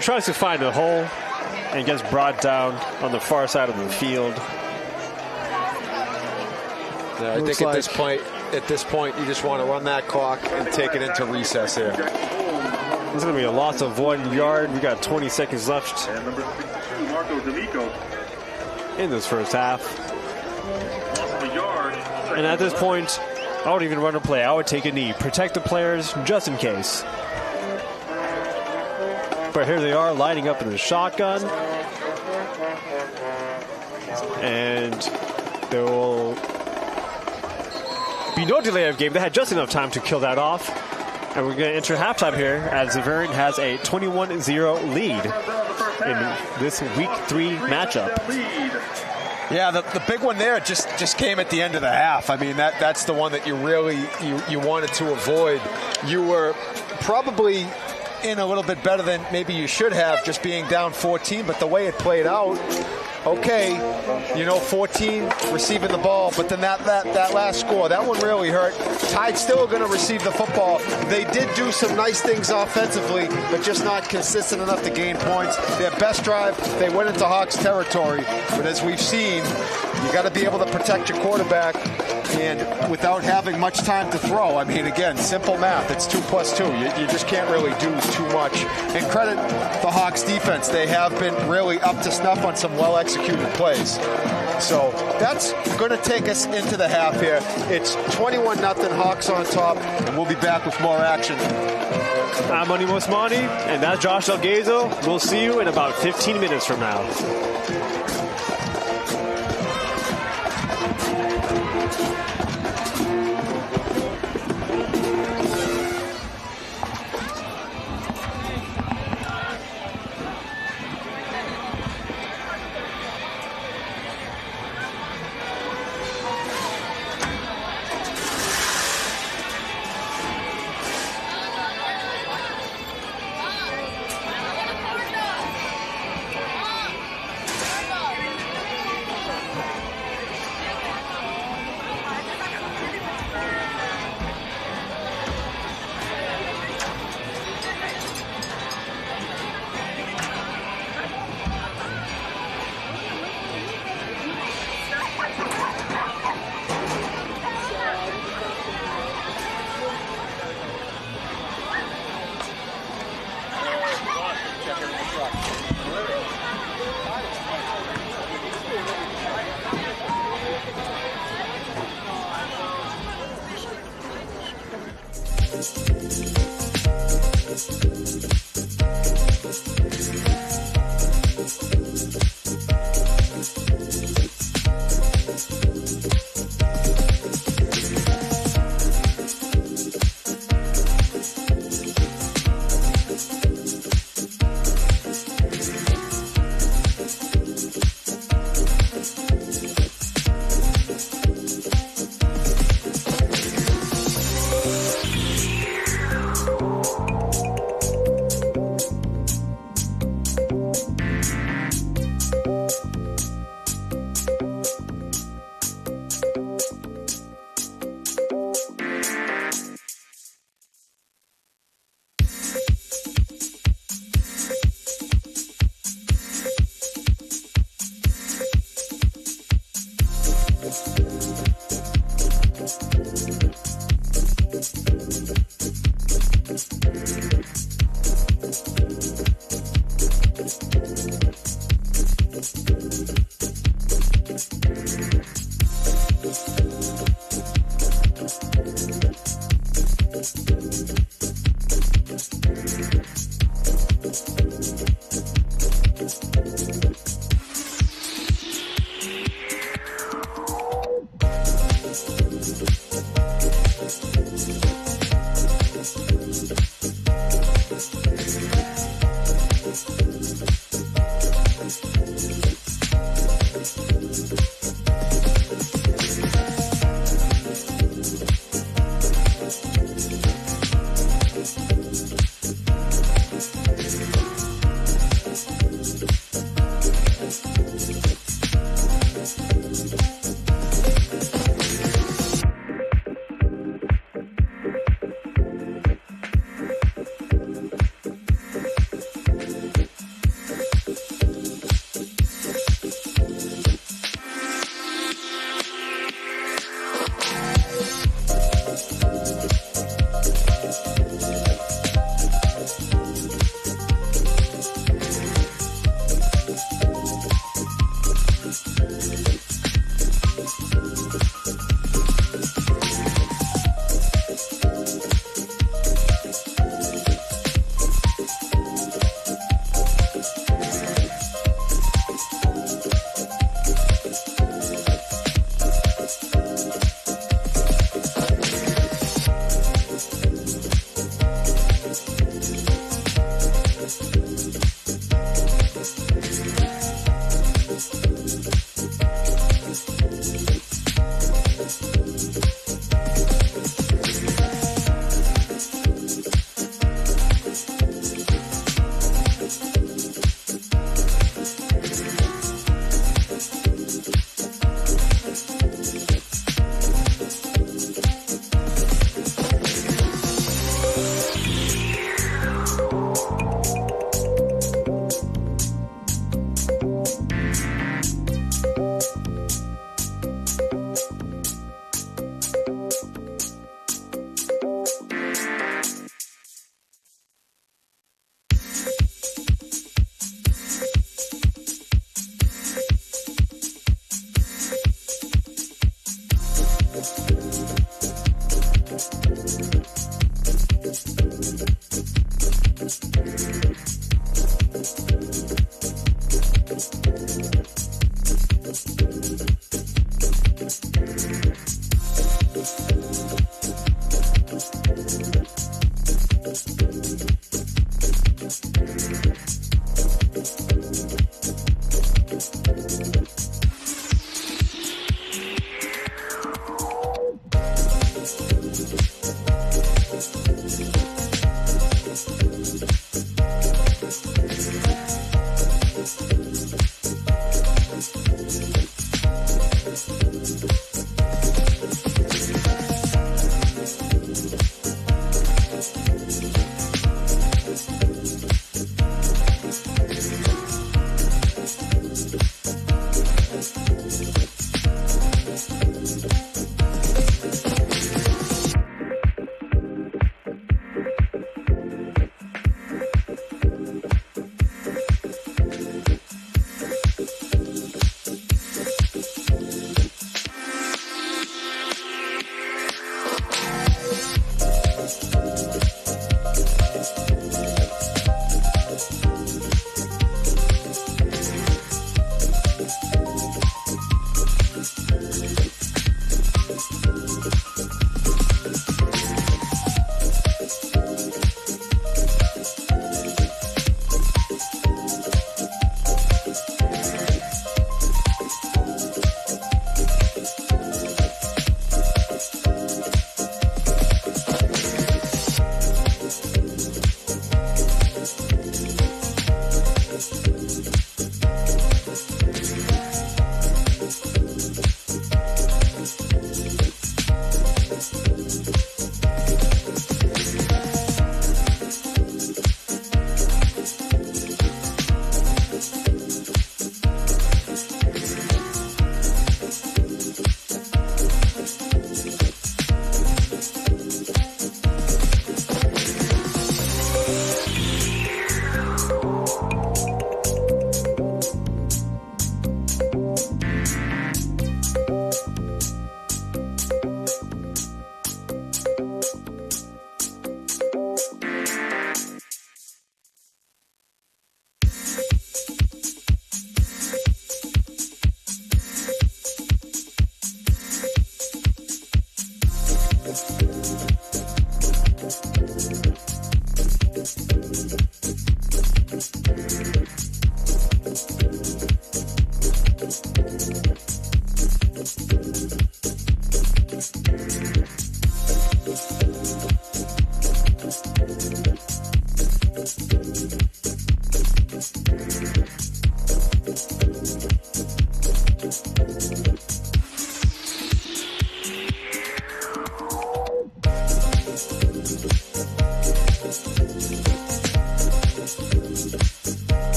Tries to find a hole and gets brought down on the far side of the field. Yeah, I think at this point, you just want to run that clock and take it into recess here. It's going to be a loss of 1 yard. We got 20 seconds left And number 2, Marco D'Amico. in this first half. Loss of a yard. And at this point, I wouldn't even run a play. I would take a knee. Protect the players just in case. But here they are lining up in the shotgun. And there will be no delay of game. They had just enough time to kill that off. And we're going to enter halftime here as Xaverian has a 21-0 lead. in this Week 3 matchup. Yeah, the big one there just came at the end of the half. I mean, that's the one that you really you wanted to avoid. You were probably in a little bit better than maybe you should have, just being down 14, but the way it played out, okay, 14 receiving the ball, but then that last score, that one really hurt. Tide still going to receive the football. They did do some nice things offensively, but just not consistent enough to gain points. Their best drive, they went into Hawks territory, but as we've seen, you got to be able to protect your quarterback and without having much time to throw. I mean, again, simple math. It's 2 + 2. You just can't really do too much. And credit the Hawks defense. They have been really up to snuff on some well-executed plays. So that's going to take us into the half here. It's 21-0 Hawks on top, and we'll be back with more action. I'm Money Mosmani, and that's Josh Delgazo. We'll see you in about 15 minutes from now.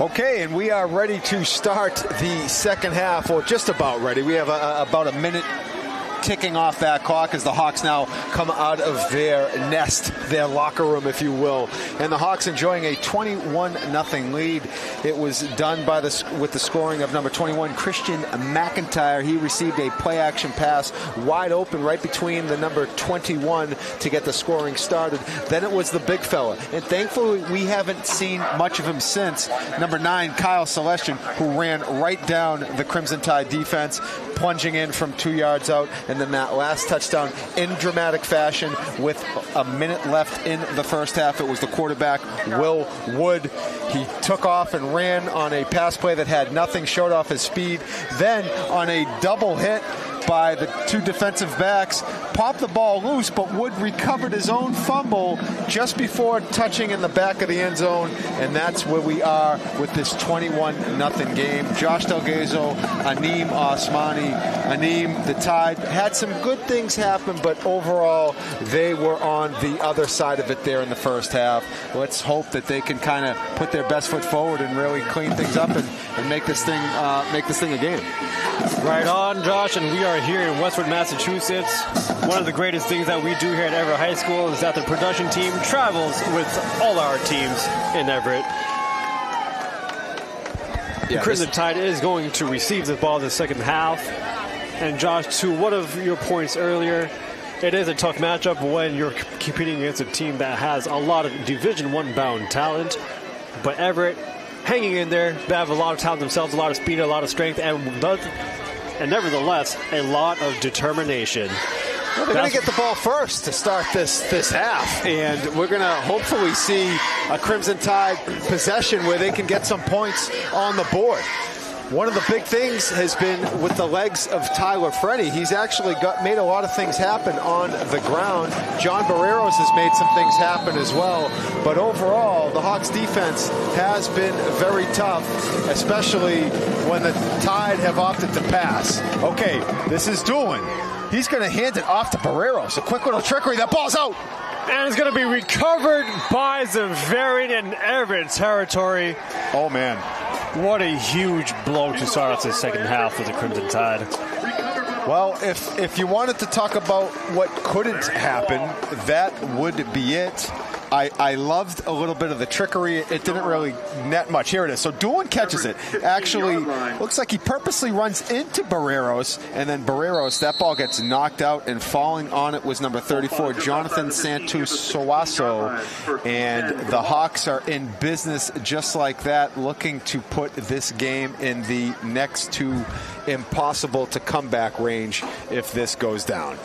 Okay, and we are ready to start the second half, or just about ready. We have about a minute ticking off that clock as the Hawks now come out of their nest, their locker room, if you will. And the Hawks enjoying a 21-0 lead. It was done with the scoring of number 21, Christian McIntyre. He received a play-action pass wide open right between the number 21 to get the scoring started. Then it was the big fella. And thankfully, we haven't seen much of him since. Number 9, Kyle Celestion, who ran right down the Crimson Tide defense, plunging in from 2 yards out. And then that last touchdown in dramatic fashion with a minute left in the first half. It was the quarterback, Will Wood. He took off and ran on a pass play that had nothing, showed off his speed. Then on a double hit by the two defensive backs, popped the ball loose, but Wood recovered his own fumble just before touching in the back of the end zone, and that's where we are with this 21-0 game. Josh Delgazo, Aneem Osmani. Aneem, the Tide, had some good things happen, but overall, they were on the other side of it there in the first half. Let's hope that they can kind of put their best foot forward and really clean things up and make this thing a game. Right on, Josh, and we are here in Westwood, Massachusetts. One of the greatest things that we do here at Everett High School is that the production team travels with all our teams in Everett. The Crimson Tide is going to receive the ball in the second half. And Josh, to one of your points earlier, it is a tough matchup when you're competing against a team that has a lot of Division I bound talent. But Everett hanging in there. They have a lot of talent themselves, a lot of speed, a lot of strength, and nevertheless, a lot of determination. Well, they're going to get the ball first to start this half, and we're going to hopefully see a Crimson Tide possession where they can get some points on the board. One of the big things has been with the legs of Tyler Freddy. He's actually made a lot of things happen on the ground. John Barreros has made some things happen as well. But overall, the Hawks defense has been very tough, especially when the Tide have opted to pass. Okay, this is Doolin. He's going to hand it off to Barreros. A quick little trickery. That ball's out. And it's going to be recovered by Xaverian in Everett territory. Oh, man. What a huge blow to start off the second half for the Crimson Tide. Well, if you wanted to talk about what couldn't happen, that would be it. I loved a little bit of the trickery. It didn't really net much. Here it is. So Doolin catches it. Actually, looks like he purposely runs into Barreros, and then Barreros, that ball gets knocked out, and falling on it was number 34, Jonathan Santos-Soaso. And the Hawks are in business just like that, looking to put this game in the next to impossible to comeback range if this goes down.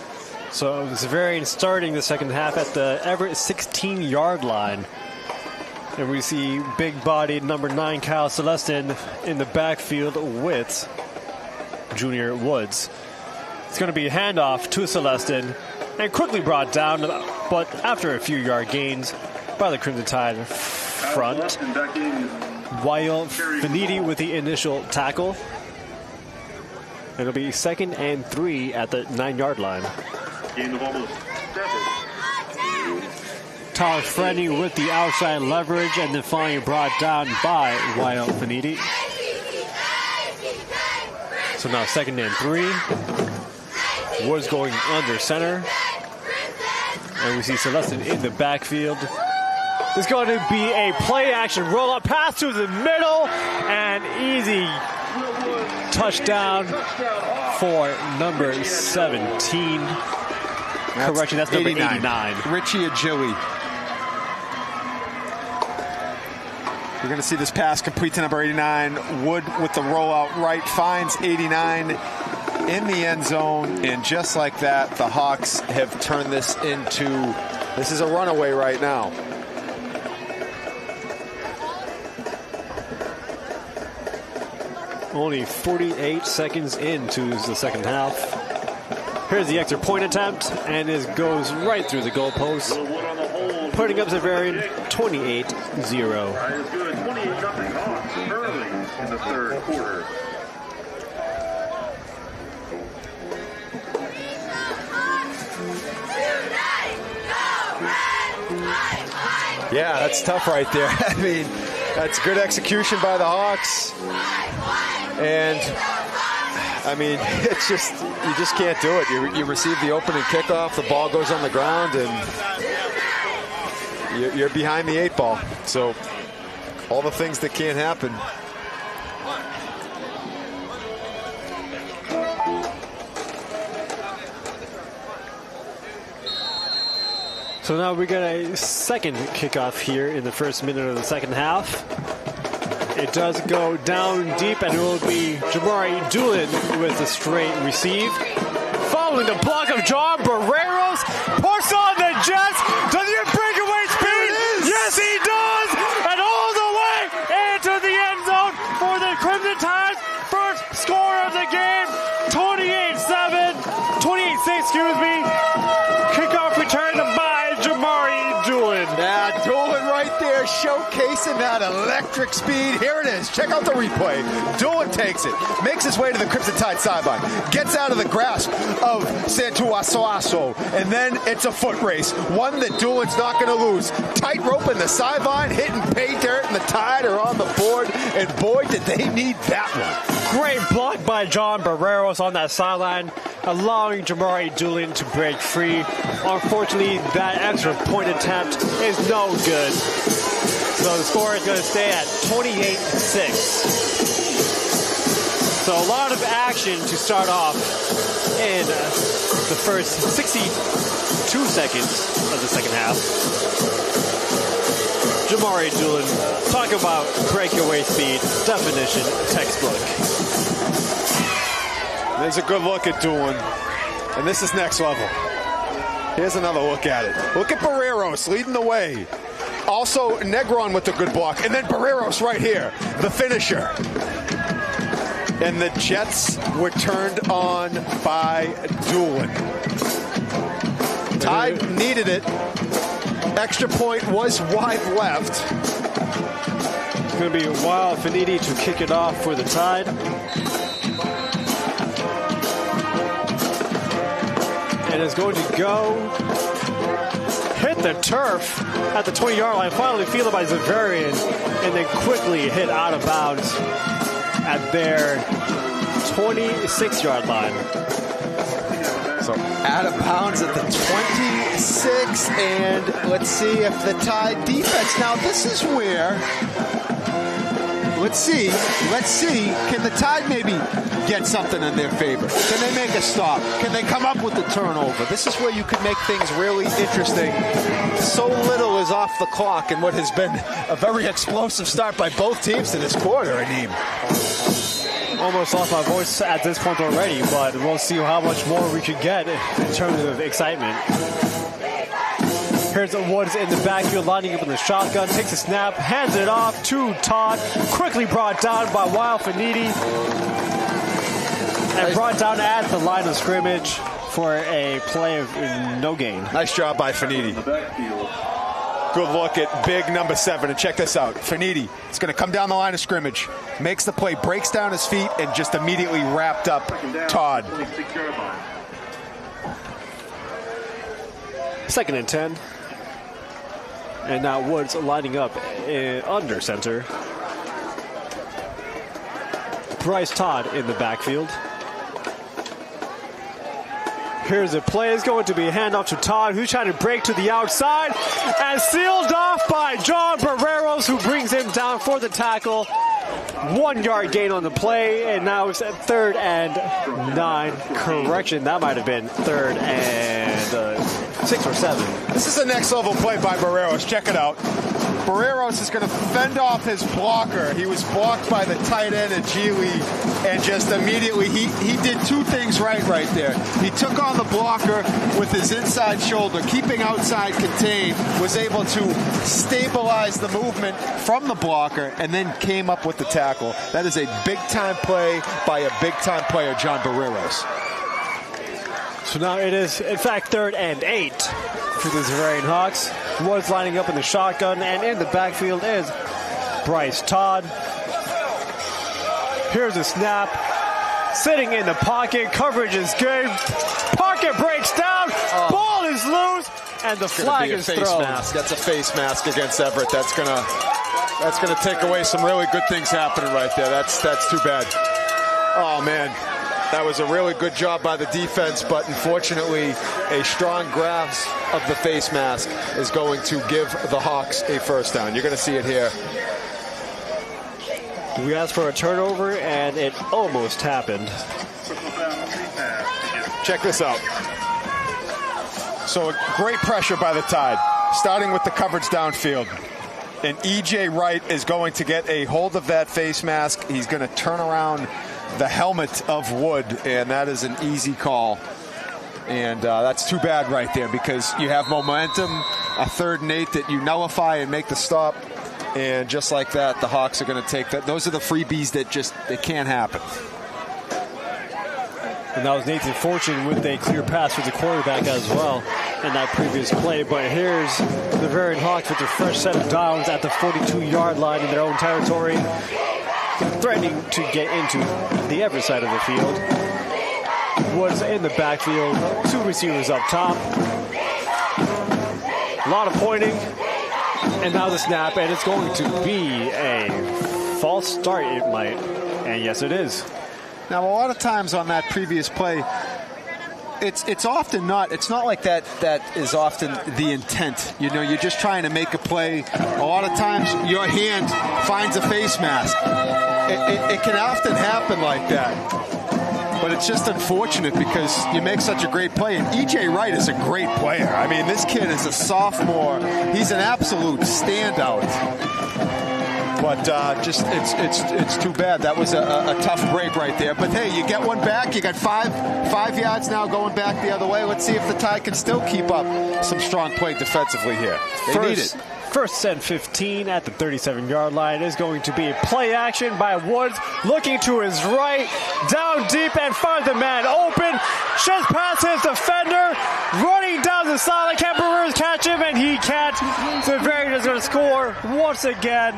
So Xaverian starting the second half at the Everett 16-yard line. And we see big-bodied number 9 Kyle Celestin in the backfield with Junior Woods. It's going to be a handoff to Celestin and quickly brought down, but after a few yard gains by the Crimson Tide front. While Finiti with the initial tackle. It'll be 2nd and 3 at the 9-yard line. Gain of almost 7. Tyler Freddy with the outside leverage and then finally brought down by Wyatt Finiti. So now 2nd and 3. Woods going under center. And we see Celestin in the backfield. It's going to be a play-action roll-up pass to the middle and easy touchdown for number 17. Correction, that's number 89. Richie Agili. We're going to see this pass complete to number 89. Wood with the rollout right finds 89 in the end zone. And just like that, the Hawks have turned this into, this is a runaway right now. Only 48 seconds into the second half. Here's the extra point attempt, and it goes right through the goalpost, putting up Xaverian 28-0. Good 28-0 Hawks early in the third quarter. Yeah, that's tough right there. I mean, That's good execution by the Hawks. And, I mean, it's just, you just can't do it. You receive the opening kickoff, the ball goes on the ground, and you're behind the 8 ball. So, all the things that can't happen. So now we got a second kickoff here in the first minute of the second half. It does go down deep, and it will be Jamari Doolin with a straight receive. Following the block of John Barreros, push on the Jets. Does he break away speed? Yes, he does! And all the way into the end zone for the Crimson Tide. First score of the game, 28-6, excuse me. Kickoff return by Jamari Doolin. Yeah, Doolin right there showcasing that electric speed. Here it is. Check out the replay. Doolin takes it, makes his way to the Crimson Tide sideline, gets out of the grasp of Santuasoaso, and then it's a foot race, one that Doolin's not going to lose. Tightrope in the sideline, hitting pay dirt, and the Tide are on the board, and boy, did they need that one. Great block by John Barreros on that sideline, allowing Jamari Doolin to break free. Unfortunately, that extra point attempt is no good. So the score is going to stay at 28-6. So a lot of action to start off in the first 62 seconds of the second half. Jamari Doolin, talk about breakaway speed, definition, textbook. There's a good look at Doolin, and this is next level. Here's another look at it. Look at Barreros leading the way. Also, Negron with a good block, and then Barreros right here, the finisher. And the Jets were turned on by Doolin. Tide needed it. Extra point was wide left. It's going to be Wild Finidi to kick it off for the Tide. And it's going to go hit the turf at the 20-yard line. Finally fielded by Xaverian, and then quickly hit out of bounds at their 26-yard line. So out of bounds at the 26, and let's see if the Tide defense. Now this is where, let's see, can the Tide maybe get something in their favor? Can they make a stop? Can they come up with the turnover? This is where you could make things really interesting. So little is off the clock in what has been a very explosive start by both teams in this quarter, Aneem. Almost lost my voice at this point already, but we'll see how much more we could get in terms of excitement. Here's Woods in the backfield, lining up in the shotgun, takes a snap, hands it off to Todd, quickly brought down by Wild Finidi, and brought down at the line of scrimmage for a play of no gain. Nice job by Finidi. Good look at big number 7, and check this out. Finidi is going to come down the line of scrimmage, makes the play, breaks down his feet, and just immediately wrapped up Todd. 2nd and 10. And now Woods lining up under center. Bryce Todd in the backfield. Here's a play. It's going to be a handoff to Todd, who's trying to break to the outside, and sealed off by John Barreros, who brings him down for the tackle. 1 yard gain on the play, and now it's at 3rd and 9. Correction, that might have been 3rd and 6 or 7. This is the next level play by Barreros. Check it out. Barreros is going to fend off his blocker. He was blocked by the tight end of Geely, and just immediately he did 2 things right there. He took on the blocker with his inside shoulder, keeping outside contained, was able to stabilize the movement from the blocker, and then came up with the tackle. That is a big-time play by a big-time player, John Barreros. So now it is, in fact, 3rd and 8 for the Xaverian Hawks. Woods lining up in the shotgun, and in the backfield is Bryce Todd. Here's a snap. Sitting in the pocket. Coverage is good. Pocket breaks down. Ball is loose, and the flag is thrown. Mask. That's a face mask against Everett. That's going to That's going to take away some really good things happening right there. That's too bad. Oh, man. That was a really good job by the defense, but unfortunately, a strong grasp of the face mask is going to give the Hawks a first down. You're going to see it here. We asked for a turnover, and it almost happened. Check this out. So great pressure by the Tide, starting with the coverage downfield. And E.J. Wright is going to get a hold of that face mask. He's going to turn around the helmet of Wood, and that is an easy call. And that's too bad right there, because you have momentum, a 3rd and 8 that you nullify and make the stop. And just like that, the Hawks are going to take that. Those are the freebies that they can't happen. And that was Nathan Fortune with a clear pass for the quarterback as well in that previous play. But here's the Xaverian Hawks with their fresh set of downs at the 42-yard line in their own territory, threatening to get into the Everett side of the field. Woods in the backfield, 2 receivers up top. A lot of pointing. And now the snap, and it's going to be a false start, it might. And yes, it is. Now, a lot of times on that previous play, it's often not. It's not like that is often the intent. You know, you're just trying to make a play. A lot of times your hand finds a face mask. It can often happen like that. But it's just unfortunate because you make such a great play. And E.J. Wright is a great player. I mean, this kid is a sophomore. He's an absolute standout. But just it's too bad. That was a tough break right there. But hey, you get one back. You got five yards now going back the other way. Let's see if the Tide can still keep up some strong play defensively here. They need it. First and 15 at the 37-yard line is going to be play action by Woods, looking to his right, down deep, and finds the man open. Just past his defender, running down the sideline. Can Brewers catch him? And he can't. Xaverian is going to score once again.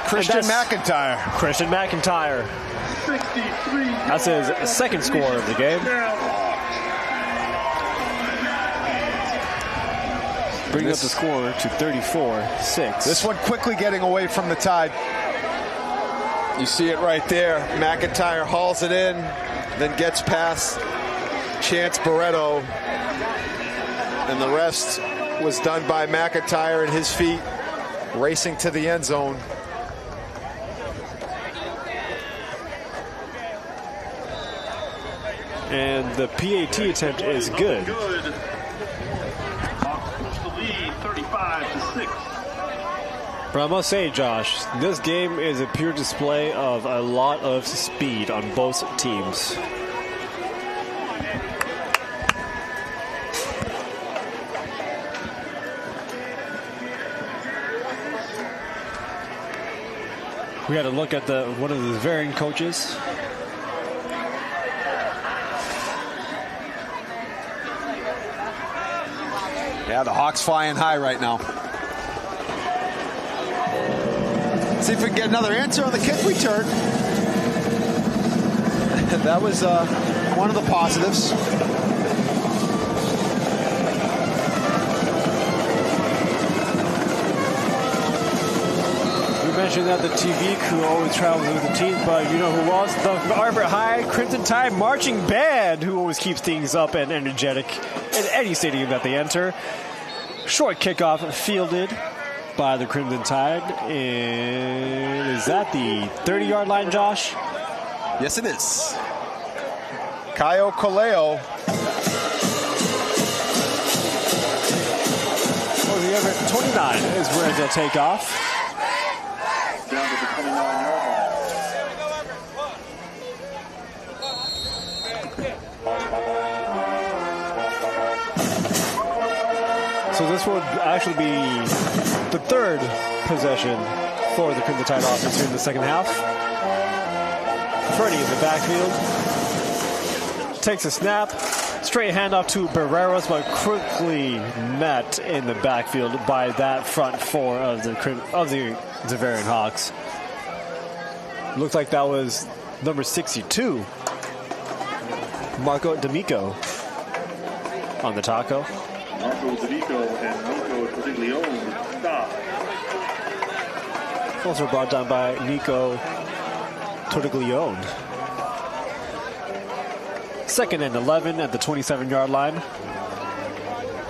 Christian McIntyre. Christian McIntyre. That's his 2nd score of the game. Bring up the score to 34-6. This one quickly getting away from the Tide. You see it right there. McIntyre hauls it in, then gets past Chance Barreto. And the rest was done by McIntyre and his feet, racing to the end zone. And the PAT attempt is good. But I must say, Josh, this game is a pure display of a lot of speed on both teams. We had a look at one of the Xaverian coaches. Yeah, the Hawks flying high right now. See if we can get another answer on the kick return. That was one of the positives. We mentioned that the TV crew always travels with the team, but you know who else? The Everett High Crimson Tide marching band, who always keeps things up and energetic in any stadium that they enter. Short kickoff fielded by the Crimson Tide. And is that the 30-yard line, Josh? Yes, it is. Kaio Kaleo. Oh, the Everett 29 is where they'll take off. Down to the 29-yard line. So this would actually be the 3rd possession for the Crimson Tide offense here in the second half. Freddie in the backfield. Takes a snap. Straight handoff to Barreros, but quickly met in the backfield by that front 4 of the Xaverian Hawks. Looks like that was number 62, Marco D'Amico, on the taco. Marco D'Amico and Marco Cordiglione stop. Also brought down by Nico Tortiglione. 2nd and 11 at the 27-yard line.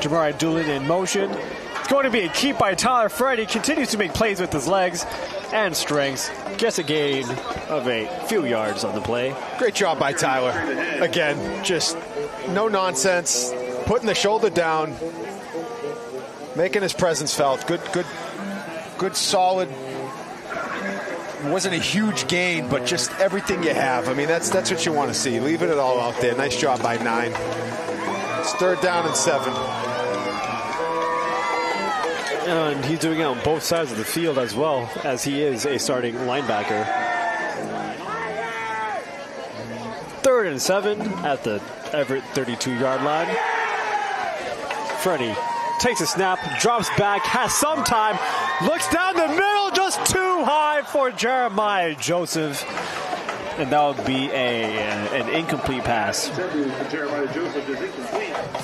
Jamari Doolin in motion. It's going to be a keep by Tyler Freddy. Continues to make plays with his legs and strengths. Gets a gain of a few yards on the play. Great job by Tyler. Again, just no nonsense. Putting the shoulder down. Making his presence felt. Good, solid. It wasn't a huge gain, but just everything you have. I mean, that's what you want to see. Leaving it all out there. Nice job by 9. It's 3rd down and 7. And he's doing it on both sides of the field as well, as he is a starting linebacker. 3rd and 7 at the Everett 32-yard line. Freddie takes a snap, drops back, has some time, looks down the middle, just too high for Jeremiah Joseph. And that would be an incomplete pass.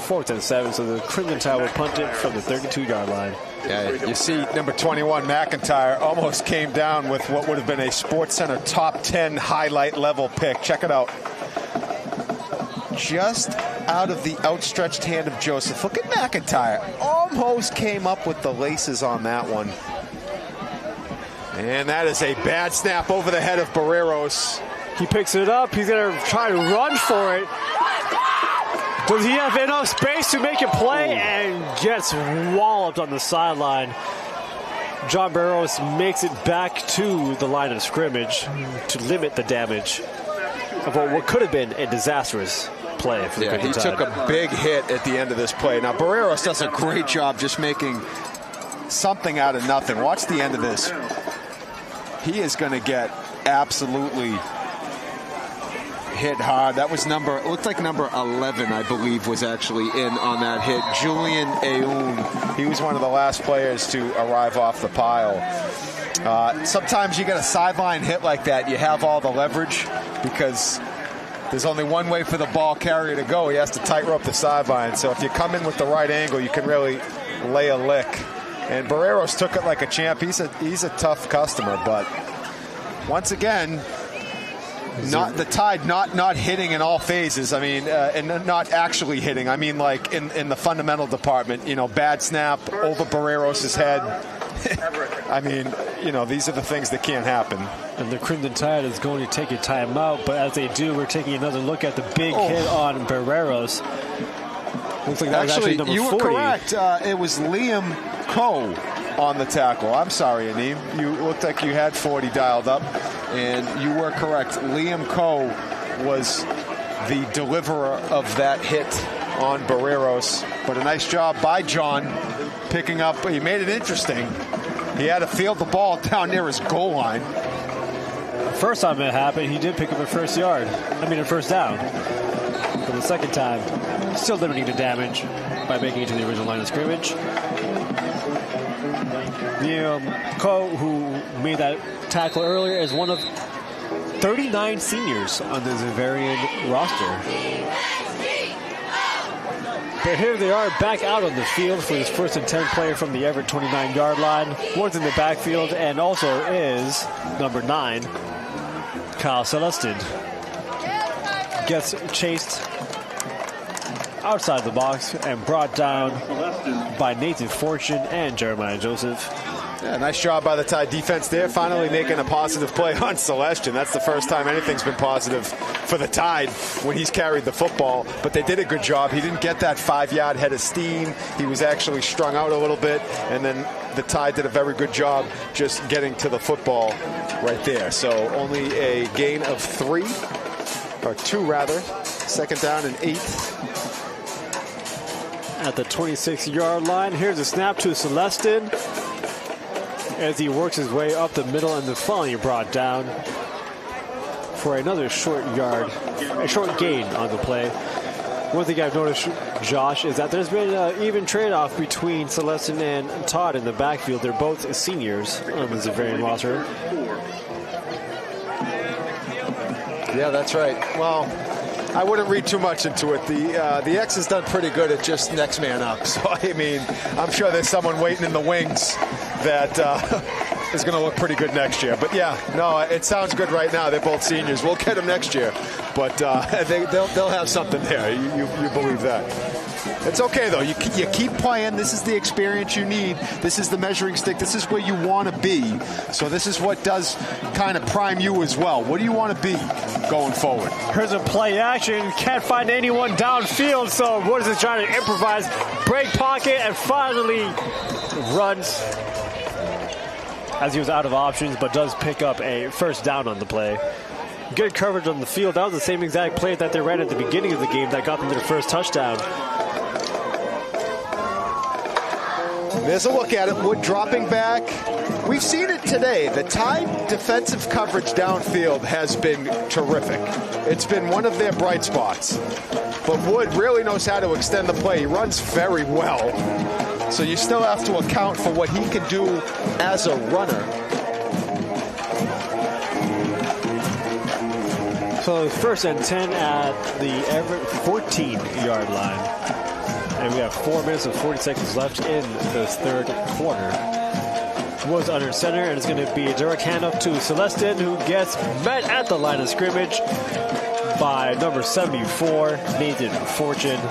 4th and 7, so the Crimson Tide will punt it from the 32-yard line. Yeah, you see number 21, McIntyre, almost came down with what would have been a SportsCenter top 10 highlight level pick. Check it out. Just out of the outstretched hand of Joseph. Look at McIntyre. Almost came up with the laces on that one. And that is a bad snap over the head of Barreros. He picks it up. He's going to try to run for it. Does he have enough space to make a play? And gets walloped on the sideline. John Barreros makes it back to the line of scrimmage to limit the damage of what could have been a disastrous play for the Crimson Tide. He took a big hit at the end of this play. Now, Barreros does a great job just making something out of nothing. Watch the end of this. He is going to get absolutely hit hard. That was it looked like number 11, I believe, was actually in on that hit. Julian Aoun. He was one of the last players to arrive off the pile. Sometimes you get a sideline hit like that, you have all the leverage because there's only one way for the ball carrier to go. He has to tightrope the sideline. So if you come in with the right angle, you can really lay a lick. And Barreros took it like a champ. He's a tough customer, but once again, not the Tide not hitting in all phases. I mean, and not actually hitting. I mean, like in the fundamental department. You know, bad snap over Barreros' head. I mean, you know, these are the things that can't happen. And the Crimson Tide is going to take a timeout, but as they do, we're taking another look at the big hit on Barreros. Looks like that was actually number 40. You were correct. It was Liam Coe on the tackle. I'm sorry, Aneem. You looked like you had 40 dialed up, and you were correct. Liam Coe was the deliverer of that hit on Barreros. But a nice job by John picking up. He made it interesting. He had to field the ball down near his goal line. First time it happened, he did pick up a first down. For the second time, still limiting the damage by making it to the original line of scrimmage. Liam Coe, who made that tackle earlier, is one of 39 seniors on the Xaverian roster. But here they are back out on the field for this 1st and 10 player from the Everett 29-yard line. One's in the backfield and also is number 9, Kyle Celestin. Gets chased outside the box and brought down by Nathan Fortune and Jeremiah Joseph. Yeah, nice job by the Tide defense there, finally making a positive play on Celestin. That's the first time anything's been positive for the Tide when he's carried the football. But they did a good job. He didn't get that 5-yard head of steam. He was actually strung out a little bit, and then the Tide did a very good job just getting to the football right there. So only a gain of 3, or 2 rather. 2nd down and 8. At the 26-yard line, here's a snap to Celestin as he works his way up the middle, and then finally brought down for another short gain on the play. One thing I've noticed, Josh, is that there's been an even trade-off between Celestin and Todd in the backfield. They're both seniors on the Xaverian roster. Yeah, that's right. Well, I wouldn't read too much into it. The X has done pretty good at just next man up. So, I mean, I'm sure there's someone waiting in the wings that is going to look pretty good next year. But yeah, no, it sounds good right now. They're both seniors. We'll get them next year, but they'll have something there. You believe that? It's okay, though. You keep playing. This is the experience you need. This is the measuring stick. This is where you want to be. So this is what does kind of prime you as well. What do you want to be going forward? Here's a play action. Can't find anyone downfield, so Woods is trying to improvise. Break pocket and finally runs as he was out of options, but does pick up a first down on the play. Good coverage on the field. That was the same exact play that they ran at the beginning of the game that got them their first touchdown. There's a look at it. Wood dropping back. We've seen it today. The Tide defensive coverage downfield has been terrific. It's been one of their bright spots. But Wood really knows how to extend the play. He runs very well. So you still have to account for what he can do as a runner. So first and 10 at the Everett 14-yard line. And we have 4 minutes and 40 seconds left in the third quarter. Woods under center, and it's going to be a direct handoff to Celestin, who gets met at the line of scrimmage by number 74, Nathan Fortune.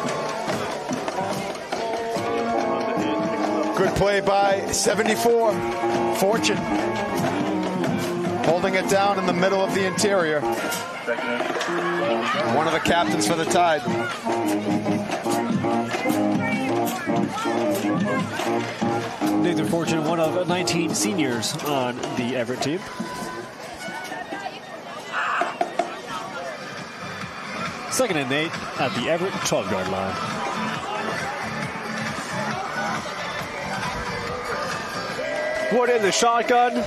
Good play by 74, Fortune. Holding it down in the middle of the interior. One of the captains for the Tide. Nathan Fortune, one of 19 seniors on the Everett team. Second and 8 at the Everett 12-yard line. Wood in the shotgun,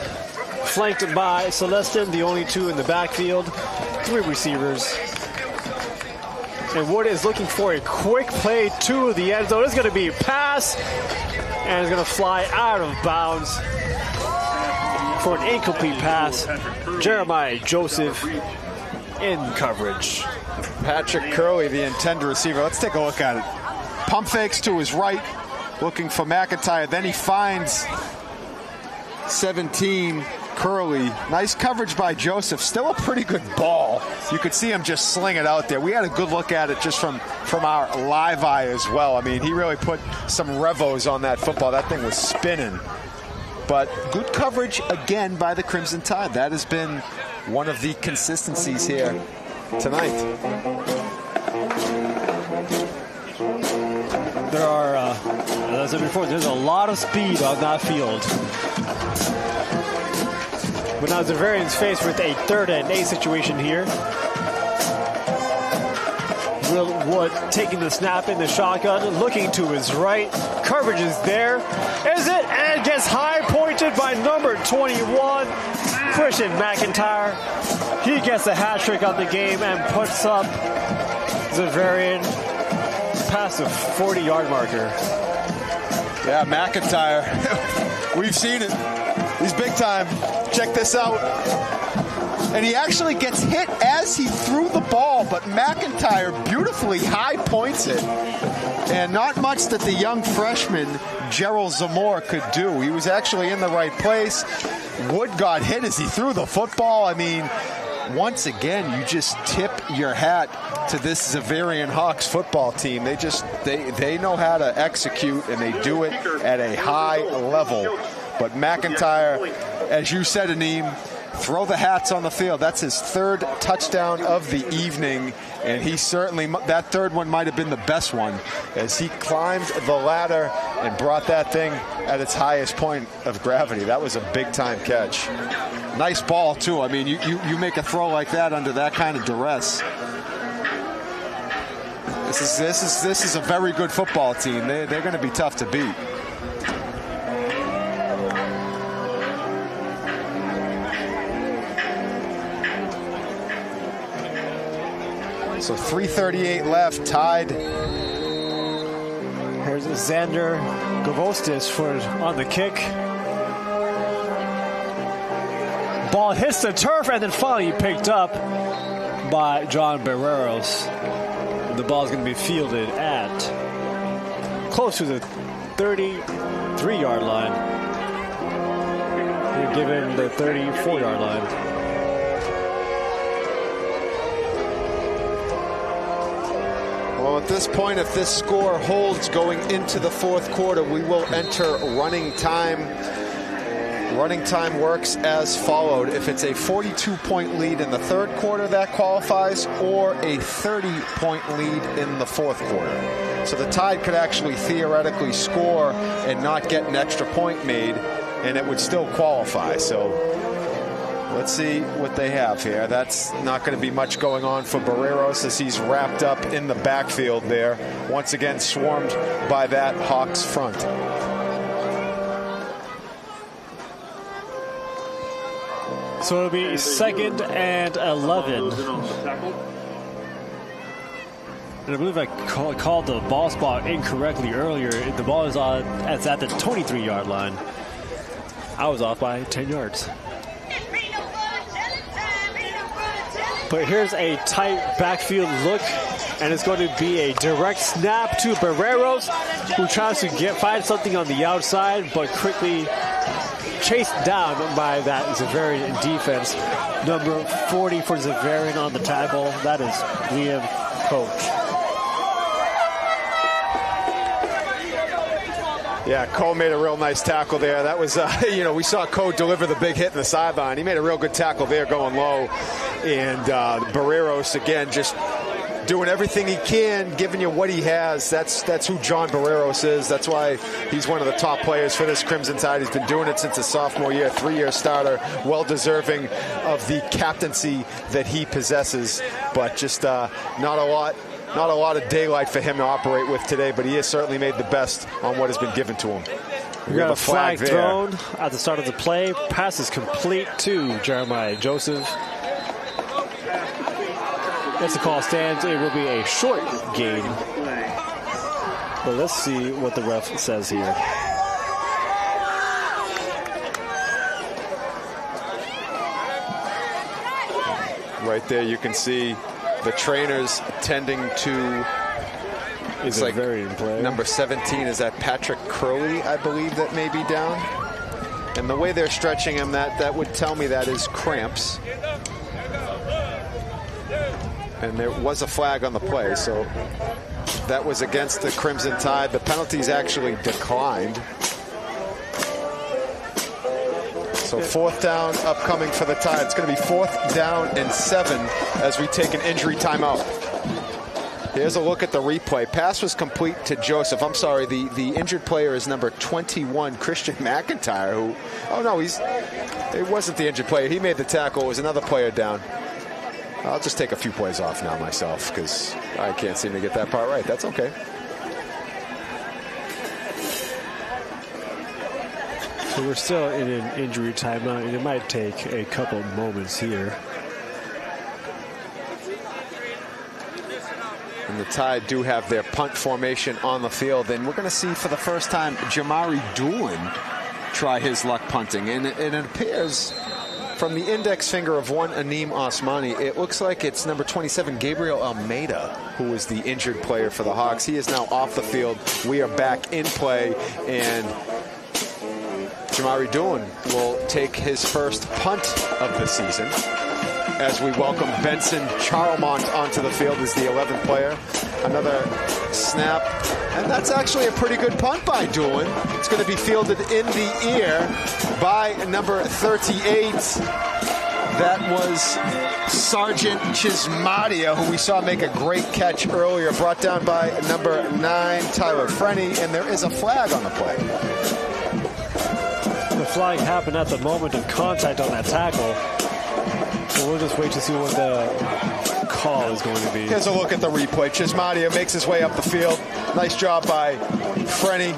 flanked by Celestin, the only two in the backfield, 3 receivers. And Wood is looking for a quick play to the end zone. It's going to be a pass, and it's going to fly out of bounds for an incomplete pass. Jeremiah Joseph in coverage. Patrick Curley, the intended receiver. Let's take a look at it. Pump fakes to his right, looking for McIntyre. Then he finds 17, Curley. Nice coverage by Joseph. Still a pretty good ball. You could see him just sling it out there. We had a good look at it just from our live eye as well. I mean, he really put some revos on that football. That thing was spinning. But good coverage again by the Crimson Tide. That has been one of the consistencies here tonight. There are, as I said before, there's a lot of speed on that field. But now Xaverian's faced with a 3rd and 8 situation here. Will Wood taking the snap in the shotgun, looking to his right. Coverage is there. Is it? And gets high pointed by number 21, Christian McIntyre. He gets a hat trick on the game and puts up Xaverian past the 40-yard marker. Yeah, McIntyre. We've seen it. He's big time. Check this out. And he actually gets hit as he threw the ball, but McIntyre beautifully high points it. And not much that the young freshman, Gerald Zamora, could do. He was actually in the right place. Wood got hit as he threw the football. I mean, once again, you just tip your hat to this Xaverian Hawks football team. They know how to execute, and they do it at a high level. But McIntyre, as you said, Aneem, throw the hats on the field. That's his 3rd touchdown of the evening, and he certainly, that 3rd one might have been the best one, as he climbed the ladder and brought that thing at its highest point of gravity. That was a big-time catch. Nice ball, too. I mean, you make a throw like that under that kind of duress. This is a very good football team. They're going to be tough to beat. So 3:38 left, Tide. Here's Xander Gavostis on the kick. Ball hits the turf and then finally picked up by John Barreros. The ball is going to be fielded at close to the 33-yard line. You're given the 34-yard line. Well, at this point, if this score holds going into the fourth quarter, we will enter running time. Running time works as followed. If it's a 42-point lead in the third quarter, that qualifies, or a 30-point lead in the fourth quarter. So the Tide could actually theoretically score and not get an extra point made, and it would still qualify. So let's see what they have here. That's not going to be much going on for Barreros as he's wrapped up in the backfield there. Once again, swarmed by that Hawks front. So it'll be 2nd and 11. And I believe I called the ball spot incorrectly earlier. The ball is at the 23-yard line. I was off by 10 yards. But here's a tight backfield look, and it's going to be a direct snap to Barreros, who tries to find something on the outside, but quickly chased down by that Xaverian defense. Number 40 for Xaverian on the tackle. That is Liam Coach. Yeah, Cole made a real nice tackle there. That was, we saw Cole deliver the big hit in the sideline. He made a real good tackle there going low. And Barreros, again, just doing everything he can, giving you what he has. That's who John Barreros is. That's why he's one of the top players for this Crimson Tide. He's been doing it since his sophomore year, 3-year starter, well deserving of the captaincy that he possesses. But just not a lot of daylight for him to operate with today, but he has certainly made the best on what has been given to him. We got a flag thrown at the start of the play. Pass is complete to Jeremiah Joseph. As the call stands, it will be a short game. But let's see what the ref says here. Right there you can see the trainers tending to is like number 17. Is that Patrick Curley, I believe, that may be down? And the way they're stretching him, that would tell me that is cramps. And there was a flag on the play, so that was against the Crimson Tide. The penalties actually declined. So 4th down upcoming for the Tide. It's going to be 4th down and 7 as we take an injury timeout. Here's a look at the replay. Pass was complete to Joseph. I'm sorry, the injured player is number 21, Christian McIntyre, who, oh no, it wasn't the injured player. He made the tackle. It was another player down. I'll just take a few plays off now myself because I can't seem to get that part right. That's okay. So we're still in an injury timeout, and it might take a couple moments here. And the Tide do have their punt formation on the field, and we're going to see for the first time Jamari Doolin try his luck punting. And it appears from the index finger of one Aneem Osmani, it looks like it's number 27, Gabriel Almeida, who was the injured player for the Hawks. He is now off the field. We are back in play, and Jamari Doolin will take his first punt of the season as we welcome Benson Charlemont onto the field as the 11th player. Another snap, and that's actually a pretty good punt by Doolin. It's going to be fielded in the air by number 38. That was Sergeant Chismadia, who we saw make a great catch earlier, brought down by number 9, Tyler Frenny, and there is a flag on the play. The flag happened at the moment of contact on that tackle. So we'll just wait to see what the call is going to be. Here's a look at the replay. Chismadia makes his way up the field. Nice job by Frenny.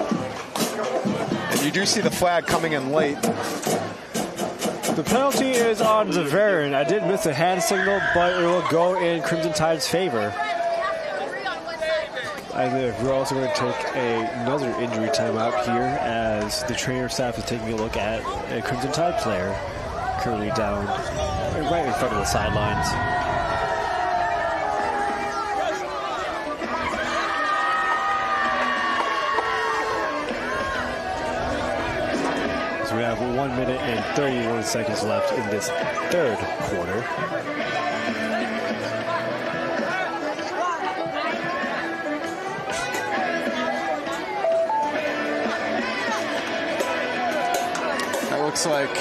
And you do see the flag coming in late. The penalty is on Xaverian. I did miss a hand signal, but it will go in Crimson Tide's favor. And we're also going to take another injury timeout here as the trainer staff is taking a look at a Crimson Tide player currently down right in front of the sidelines. So we have 1 minute and 31 seconds left in this third quarter. That looks like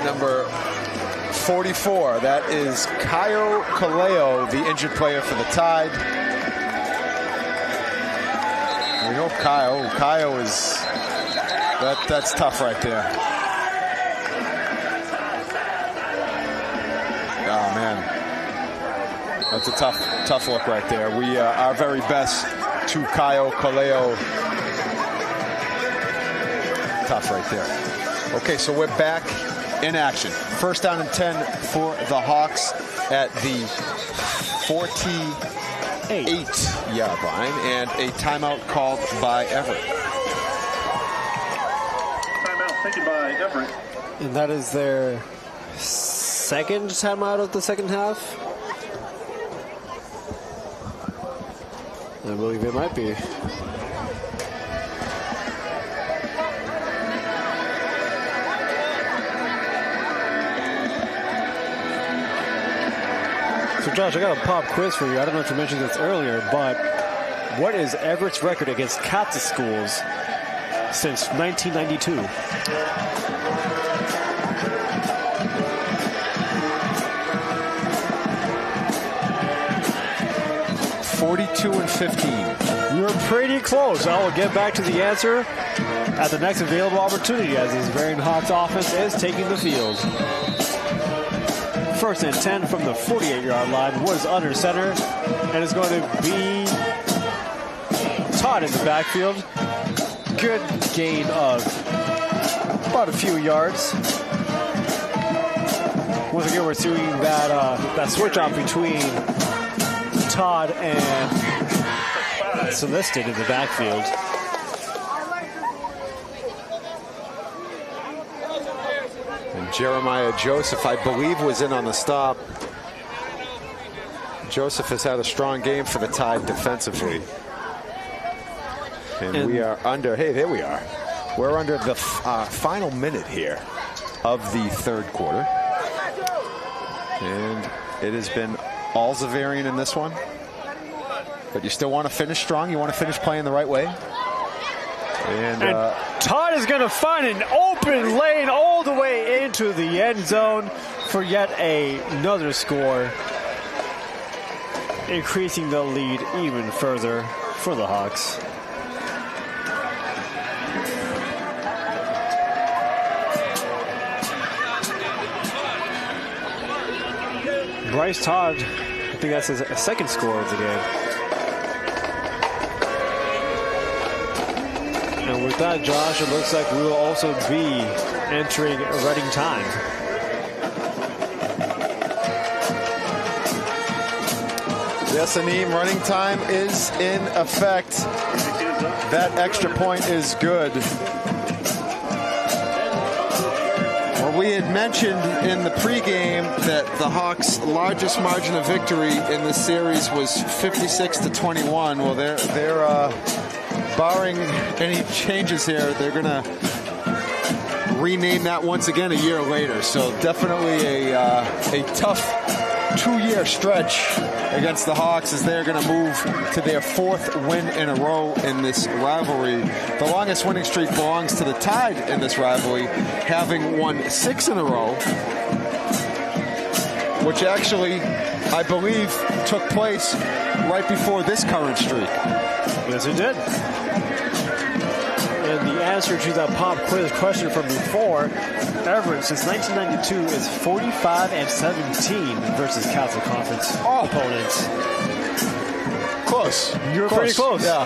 number 44. That is Kyo Kaleo, the injured player for the Tide. We hope Kyo is... That's tough right there. Oh, man. That's a tough look right there. We our very best to Kyo Kaleo. Tough right there. Okay, so we're back in action. First down and 10 for the Hawks at the 48-yard line, and a timeout called by Everett. Taken by Everett. And that is their second timeout of the second half. I believe it might be. So Josh, I got a pop quiz for you. I don't know if you mentioned this earlier, but what is Everett's record against Catholic schools since 1992? 42-15. You were pretty close. I will get back to the answer at the next available opportunity as this Xaverian Hawks offense is taking the field. First and 10 from the 48-yard line. Woods under center, and it's going to be Todd in the backfield. Good gain of about a few yards. Once again, we're seeing that switch off between Todd and Celestin in the backfield. And Jeremiah Joseph, I believe, was in on the stop. Joseph has had a strong game for the Tide defensively. And we are under, hey, there we are. We're under the final minute here of the third quarter. And it has been all Xaverian in this one. But you still want to finish strong. You want to finish playing the right way. And Todd is going to find an open lane all the way into the end zone for yet another score, increasing the lead even further for the Hawks. Bryce Todd, I think that's his second score of the game. And with that, Josh, it looks like we will also be entering running time. Yes, Aneem, running time is in effect. That extra point is good. Well, we had mentioned in the pregame that the Hawks' largest margin of victory in this series was 56-21. Well, they're barring any changes here, they're going to rename that once again a year later. So definitely a tough 2-year stretch against the Hawks as they're going to move to their 4th win in a row in this rivalry. The longest winning streak belongs to the Tide in this rivalry, having won 6 in a row, which actually, I believe, took place right before this current streak. Yes, it did. And the answer to that pop quiz question from before, Everett since 1992 is 45-17 versus Catholic Conference opponents. Close. You were pretty close. Yeah.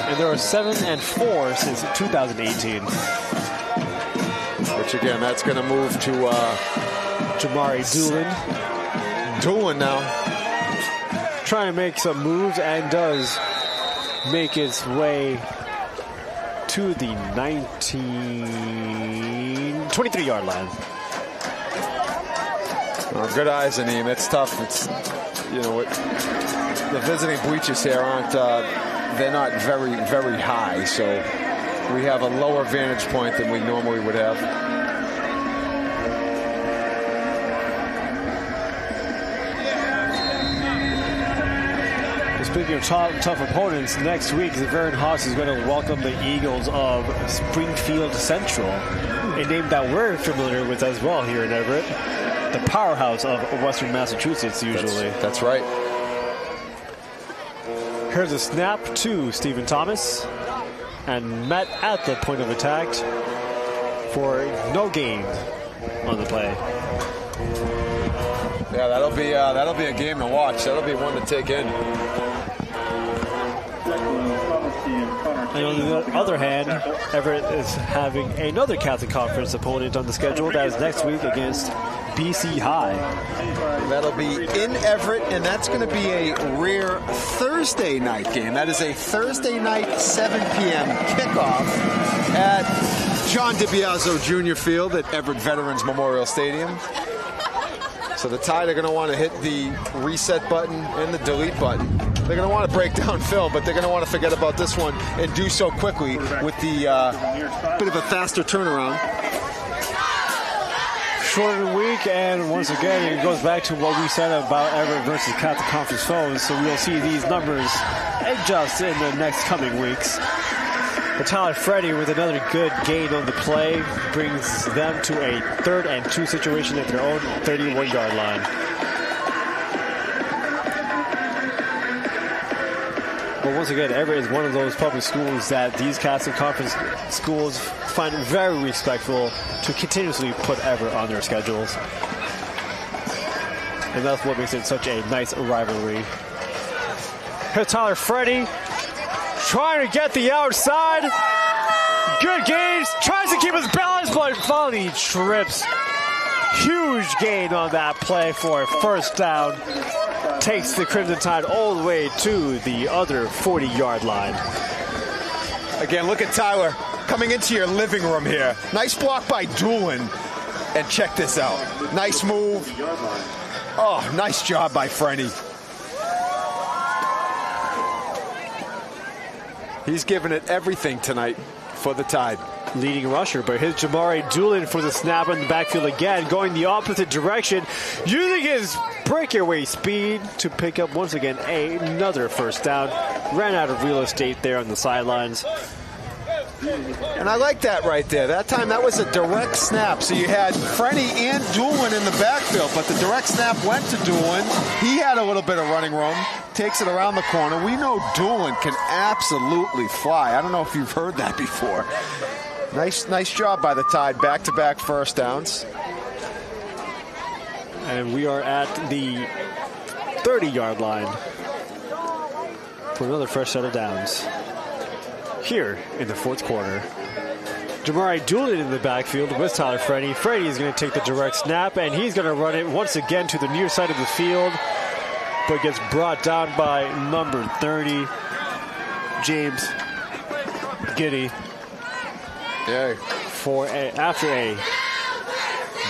And there are 7-4 since 2018. Which again, that's going to move to Jamari Doolin. Doolin now. Trying to make some moves and does make its way to the 23-yard line. Oh, good eyes, Aneem. It's tough. It's, you know, the visiting bleachers here aren't, they're not very, very high. So we have a lower vantage point than we normally would have. Speaking of tough opponents, next week the Xaverian Hawks is going to welcome the Eagles of Springfield Central, a name that we're familiar with as well here in Everett, the powerhouse of Western Massachusetts usually. That's right. Here's a snap to Stephen Thomas, and met at the point of attack for no gain on the play. Yeah, that'll be a game to watch. That'll be one to take in. And on the other hand, Everett is having another Catholic Conference opponent on the schedule. That is next week against BC High. That'll be in Everett, and that's going to be a rare Thursday night game. That is a Thursday night 7 p.m. kickoff at John DiBiase Jr. Field at Everett Veterans Memorial Stadium. So the Tide are going to want to hit the reset button and the delete button. They're going to want to break down film, but they're going to want to forget about this one and do so quickly with the bit of a faster turnaround. Shorter week, and once again, it goes back to what we said about Everett versus Catholic Conference foes. So we'll see these numbers adjust in the next coming weeks. But Tyler Freddy with another good gain on the play brings them to a 3rd and 2 situation at their own 31-yard line. But once again, Everett is one of those public schools that these Catholic Conference schools find it very respectful to continuously put Everett on their schedules. And that's what makes it such a nice rivalry. Here's Tyler Freddy trying to get the outside. Good gains. Tries to keep his balance, but finally trips. Huge gain on that play for a first down. Takes the Crimson Tide all the way to the other 40-yard line. Again, look at Tyler coming into your living room here. Nice block by Doolin. And check this out. Nice move. Oh, nice job by Frenny. He's giving it everything tonight for the Tide. Leading rusher, but here's Jamari Doolin for the snap in the backfield again, going the opposite direction, using his breakaway speed to pick up once again another first down. Ran out of real estate there on the sidelines. And I like that right there. That time that was a direct snap. So you had Frenny and Doolin in the backfield, but the direct snap went to Doolin. He had a little bit of running room. Takes it around the corner. We know Doolin can absolutely fly. I don't know if you've heard that before. Nice job by the Tide. Back-to-back first downs. And we are at the 30-yard line for another fresh set of downs here in the 4th quarter. Jamari Doolin in the backfield with Tyler Freddy. Freddy is going to take the direct snap, and he's going to run it once again to the near side of the field, but gets brought down by number 30, James Giddy. Yeah. After a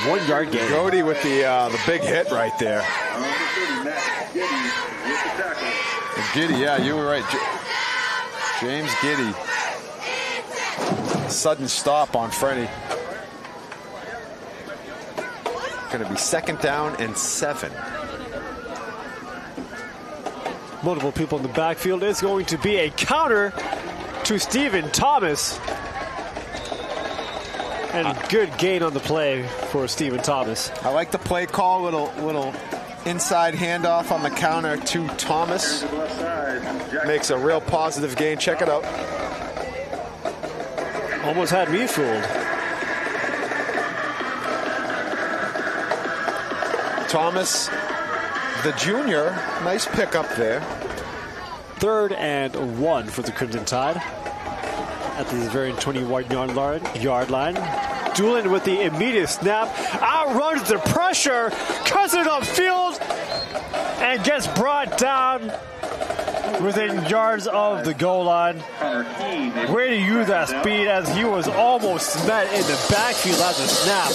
1-yard gain. Cody with the big hit right there. Giddy, yeah, you were right. James Giddy. Sudden stop on Freddy. Going to be 2nd down and 7. Multiple people in the backfield. It's going to be a counter to Stephen Thomas. And good gain on the play for Stephen Thomas. I like the play call. Little inside handoff on the counter to Thomas. Makes a real positive gain. Check it out. Almost had me fooled. Thomas, the junior, nice pickup there. 3rd and 1 for the Crimson Tide at the Xaverian 21-yard line. Doolin with the immediate snap, outruns the pressure, cuts it upfield, and gets brought down within yards of the goal line. Way to use that speed as he was almost met in the backfield at the snap.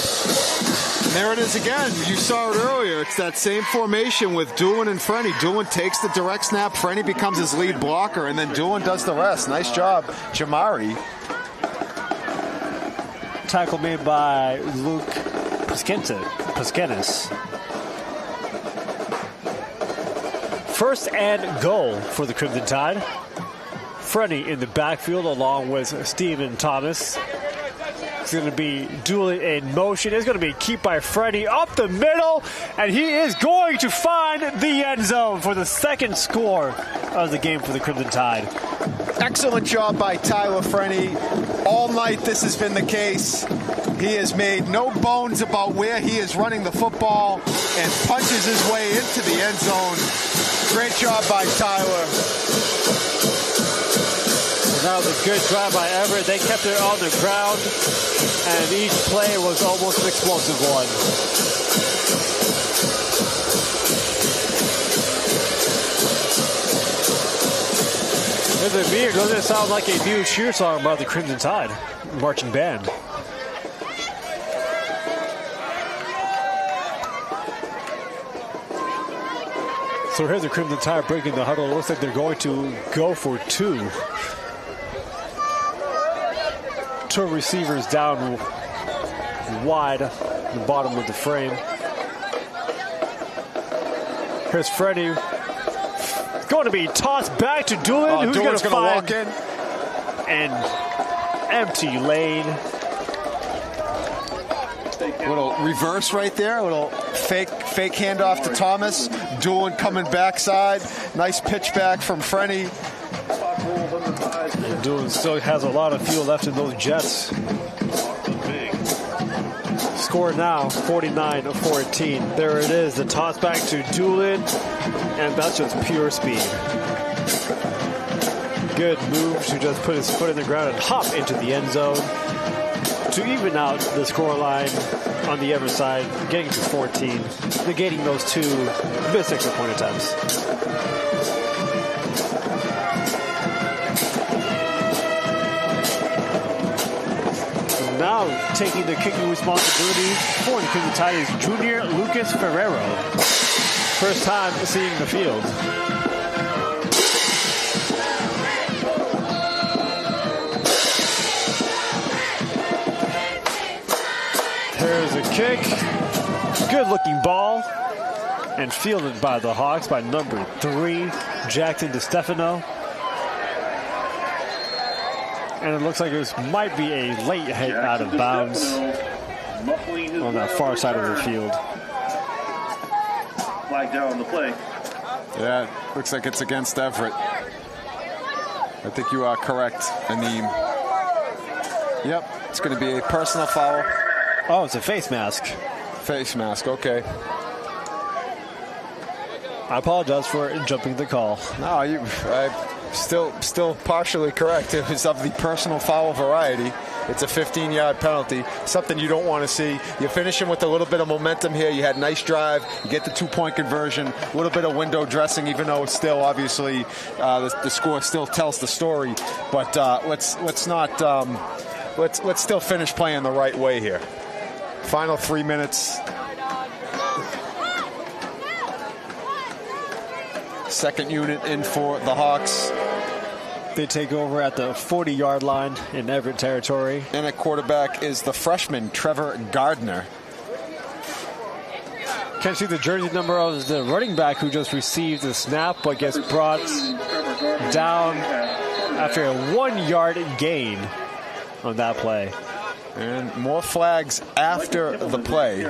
And there it is again. You saw it earlier. It's that same formation with Doolin and Frenny. Doolin takes the direct snap. Frenny becomes his lead blocker, and then Doolin does the rest. Nice job, Jamari. tackle made by Luke Paskenis. First and goal for the Crimson Tide. Freddie in the backfield along with Steven Thomas. It's going to be Doolin in motion. It's going to be kept by Freddie up the middle, and he is going to find the end zone for the second score of the game for the Crimson Tide. Excellent job by Tyler Frenny. All night this has been the case. He has made no bones about where he is running the football and punches his way into the end zone. Great job by Tyler. That was a good drive by Everett. They kept it on the ground, and each play was almost an explosive one. Is it me, or does it sound like a new cheer song about the Crimson Tide marching band? So here's the Crimson Tide breaking the huddle. It looks like they're going to go for two. Two receivers down wide, the bottom of the frame. Here's Freddie. Going to be tossed back to Doolin, who's going to find walk in. an empty lane. A little reverse right there, a little fake handoff to Thomas. Doolin coming backside. Nice pitch back from Frenny. And Doolin still has a lot of fuel left in those Jets. Score now, 49-14. There it is, the toss back to Doolin, and that's just pure speed. Good move to just put his foot in the ground and hop into the end zone to even out the score line on the other side, getting to 14, negating those two missed extra point attempts. Now taking the kicking responsibility for the Crimson Tide is junior Lucas Ferrero. First time seeing the field. There's a kick. Good looking ball. And fielded by the Hawks by number 3, Jackson DeStefano. And it looks like this might be a late hit out of bounds on that far side of the field. Flag down on the play. Yeah, looks like it's against Everett. I think you are correct, Aneem. Yep, it's going to be a personal foul. Oh, it's a face mask. Face mask, okay. I apologize for jumping the call. No, still partially correct. It was of the personal foul variety. It's a 15-yard penalty, something you don't want to see. You're finishing with a little bit of momentum here. You had a nice drive. You get the 2-point conversion, a little bit of window dressing, even though it's still obviously the score still tells the story. But let's still finish playing the right way here. Final 3 minutes. Second unit in for the Hawks. They take over at the 40-yard line in Everett territory. And at quarterback is the freshman, Trevor Gardner. Can't see the jersey number of the running back who just received the snap, but gets brought down after a 1-yard gain on that play. And more flags after the play.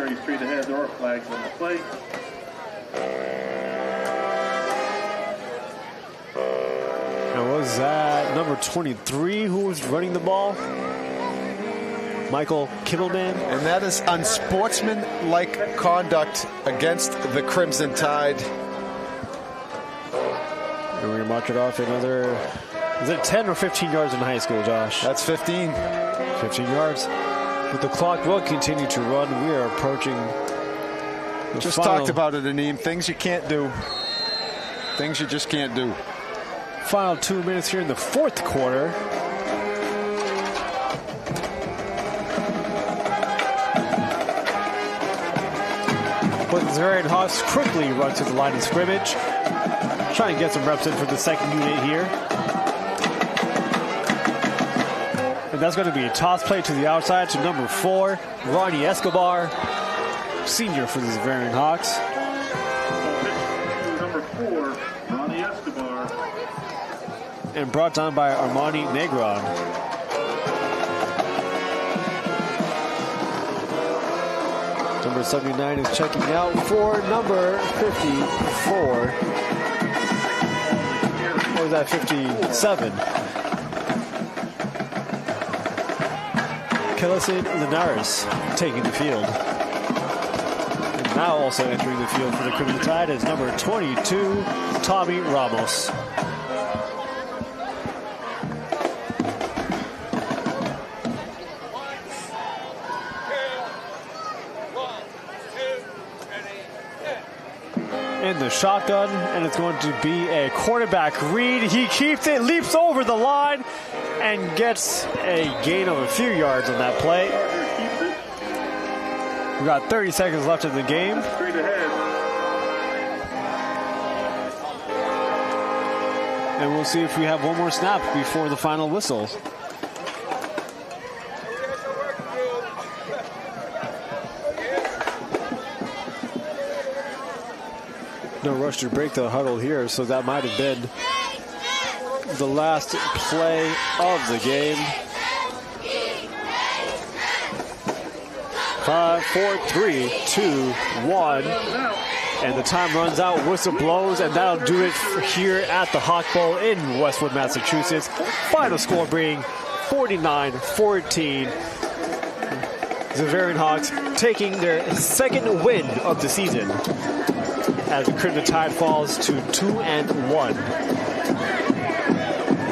And was that number 23 who was running the ball? Michael Kimmelman. And that is unsportsmanlike conduct against the Crimson Tide. And we're going to mark it off another... Is it 10 or 15 yards in high school, Josh? That's 15. 15 yards. But the clock will continue to run. We are approaching the Just final. talked about it, Aneem. Things you can't do. Things you just can't do. Final 2 minutes here in the fourth quarter. But the Xaverian Hawks quickly run to the line of scrimmage. Trying to get some reps in for the second unit here. And that's going to be a toss play to the outside to number 4, Ronnie Escobar, senior for the Xaverian Hawks. Number 4, Ronnie Escobar. And brought down by Armani Negron. Number 79 is checking out for number 54. Or was that 57? Kelison Linares taking the field. And now also entering the field for the Crimson Tide is number 22, Tommy Ramos. In the shotgun, and it's going to be a quarterback read. He keeps it, leaps over the line, and gets a gain of a few yards on that play. We've got 30 seconds left in the game. Straight ahead. And we'll see if we have one more snap before the final whistle. No rush to break the huddle here, so that might have been the last play of the game. 5, 4, 3, 2, 1. And the time runs out, whistle blows, and that'll do it here at the Hawk Bowl in Westwood, Massachusetts. Final score being 49-14. Xaverian Hawks taking their second win of the season, as the Crimson Tide falls to 2-1.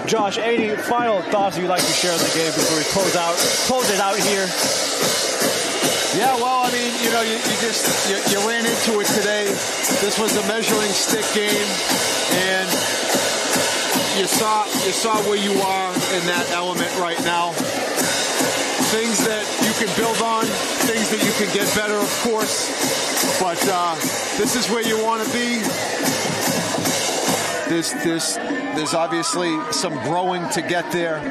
Josh, any final thoughts you'd like to share on the game before we close it out here? Yeah, well, I mean, you know, you ran into it today. This was a measuring stick game, and you saw where you are in that element right now. Things that you can build on, things that you can get better, of course. But this is where you want to be. There's obviously some growing to get there,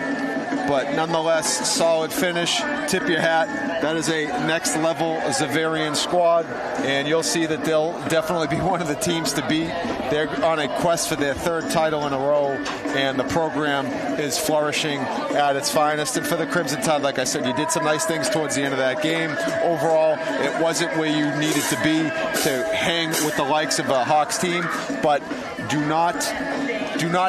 but nonetheless, solid finish. Tip your hat. That is a next level Xaverian squad, and you'll see that they'll definitely be one of the teams to beat. They're on a quest for their third title in a row, and the program is flourishing at its finest. And for the Crimson Tide, like I said, you did some nice things towards the end of that game. Overall, it wasn't where you needed to be to hang with the likes of a Hawks team, but do not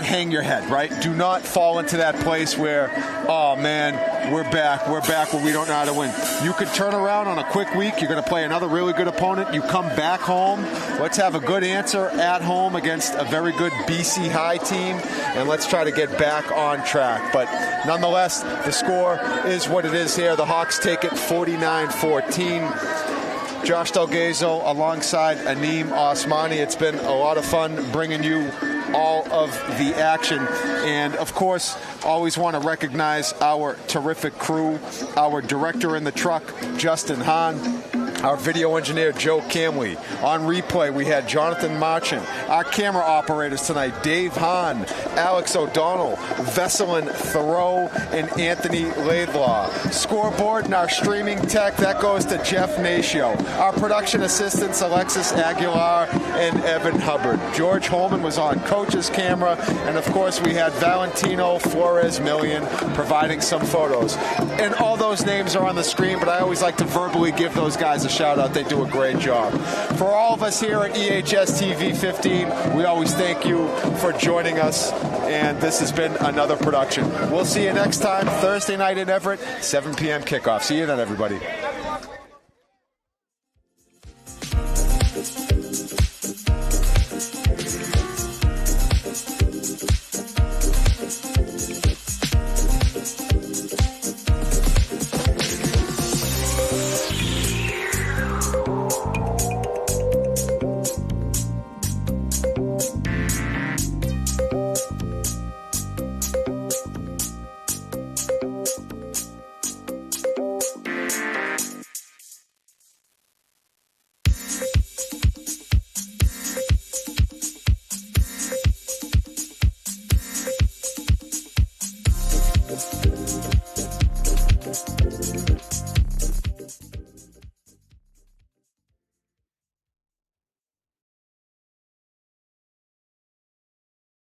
hang your head, right? Do not fall into that place where, oh man, we're back where we don't know how to win. You could turn around on a quick week. You're going to play another really good opponent. You come back home. Let's have a good answer at home against a very good BC High team, and let's try to get back on track. But nonetheless, the score is what it is here. The Hawks take it 49-14. Josh Delgazo alongside Aneem Osmani. It's been a lot of fun bringing you all of the action. And of course, always want to recognize our terrific crew, our director in the truck, Justin Hahn, our video engineer, Joe Camley. On replay, we had Jonathan Marchand. Our camera operators tonight, Dave Hahn, Alex O'Donnell, Veselin Thoreau, and Anthony Laidlaw. Scoreboard and our streaming tech, that goes to Jeff Natio. Our production assistants, Alexis Aguilar and Evan Hubbard. George Holman was on coach's camera, and of course we had Valentino Flores Million providing some photos. And all those names are on the screen, but I always like to verbally give those guys a shout out. They do a great job. For all of us here at EHS TV 15, we always thank you for joining us, and this has been another production. We'll see you next time, Thursday night in Everett, 7 p.m. kickoff. See you then, everybody.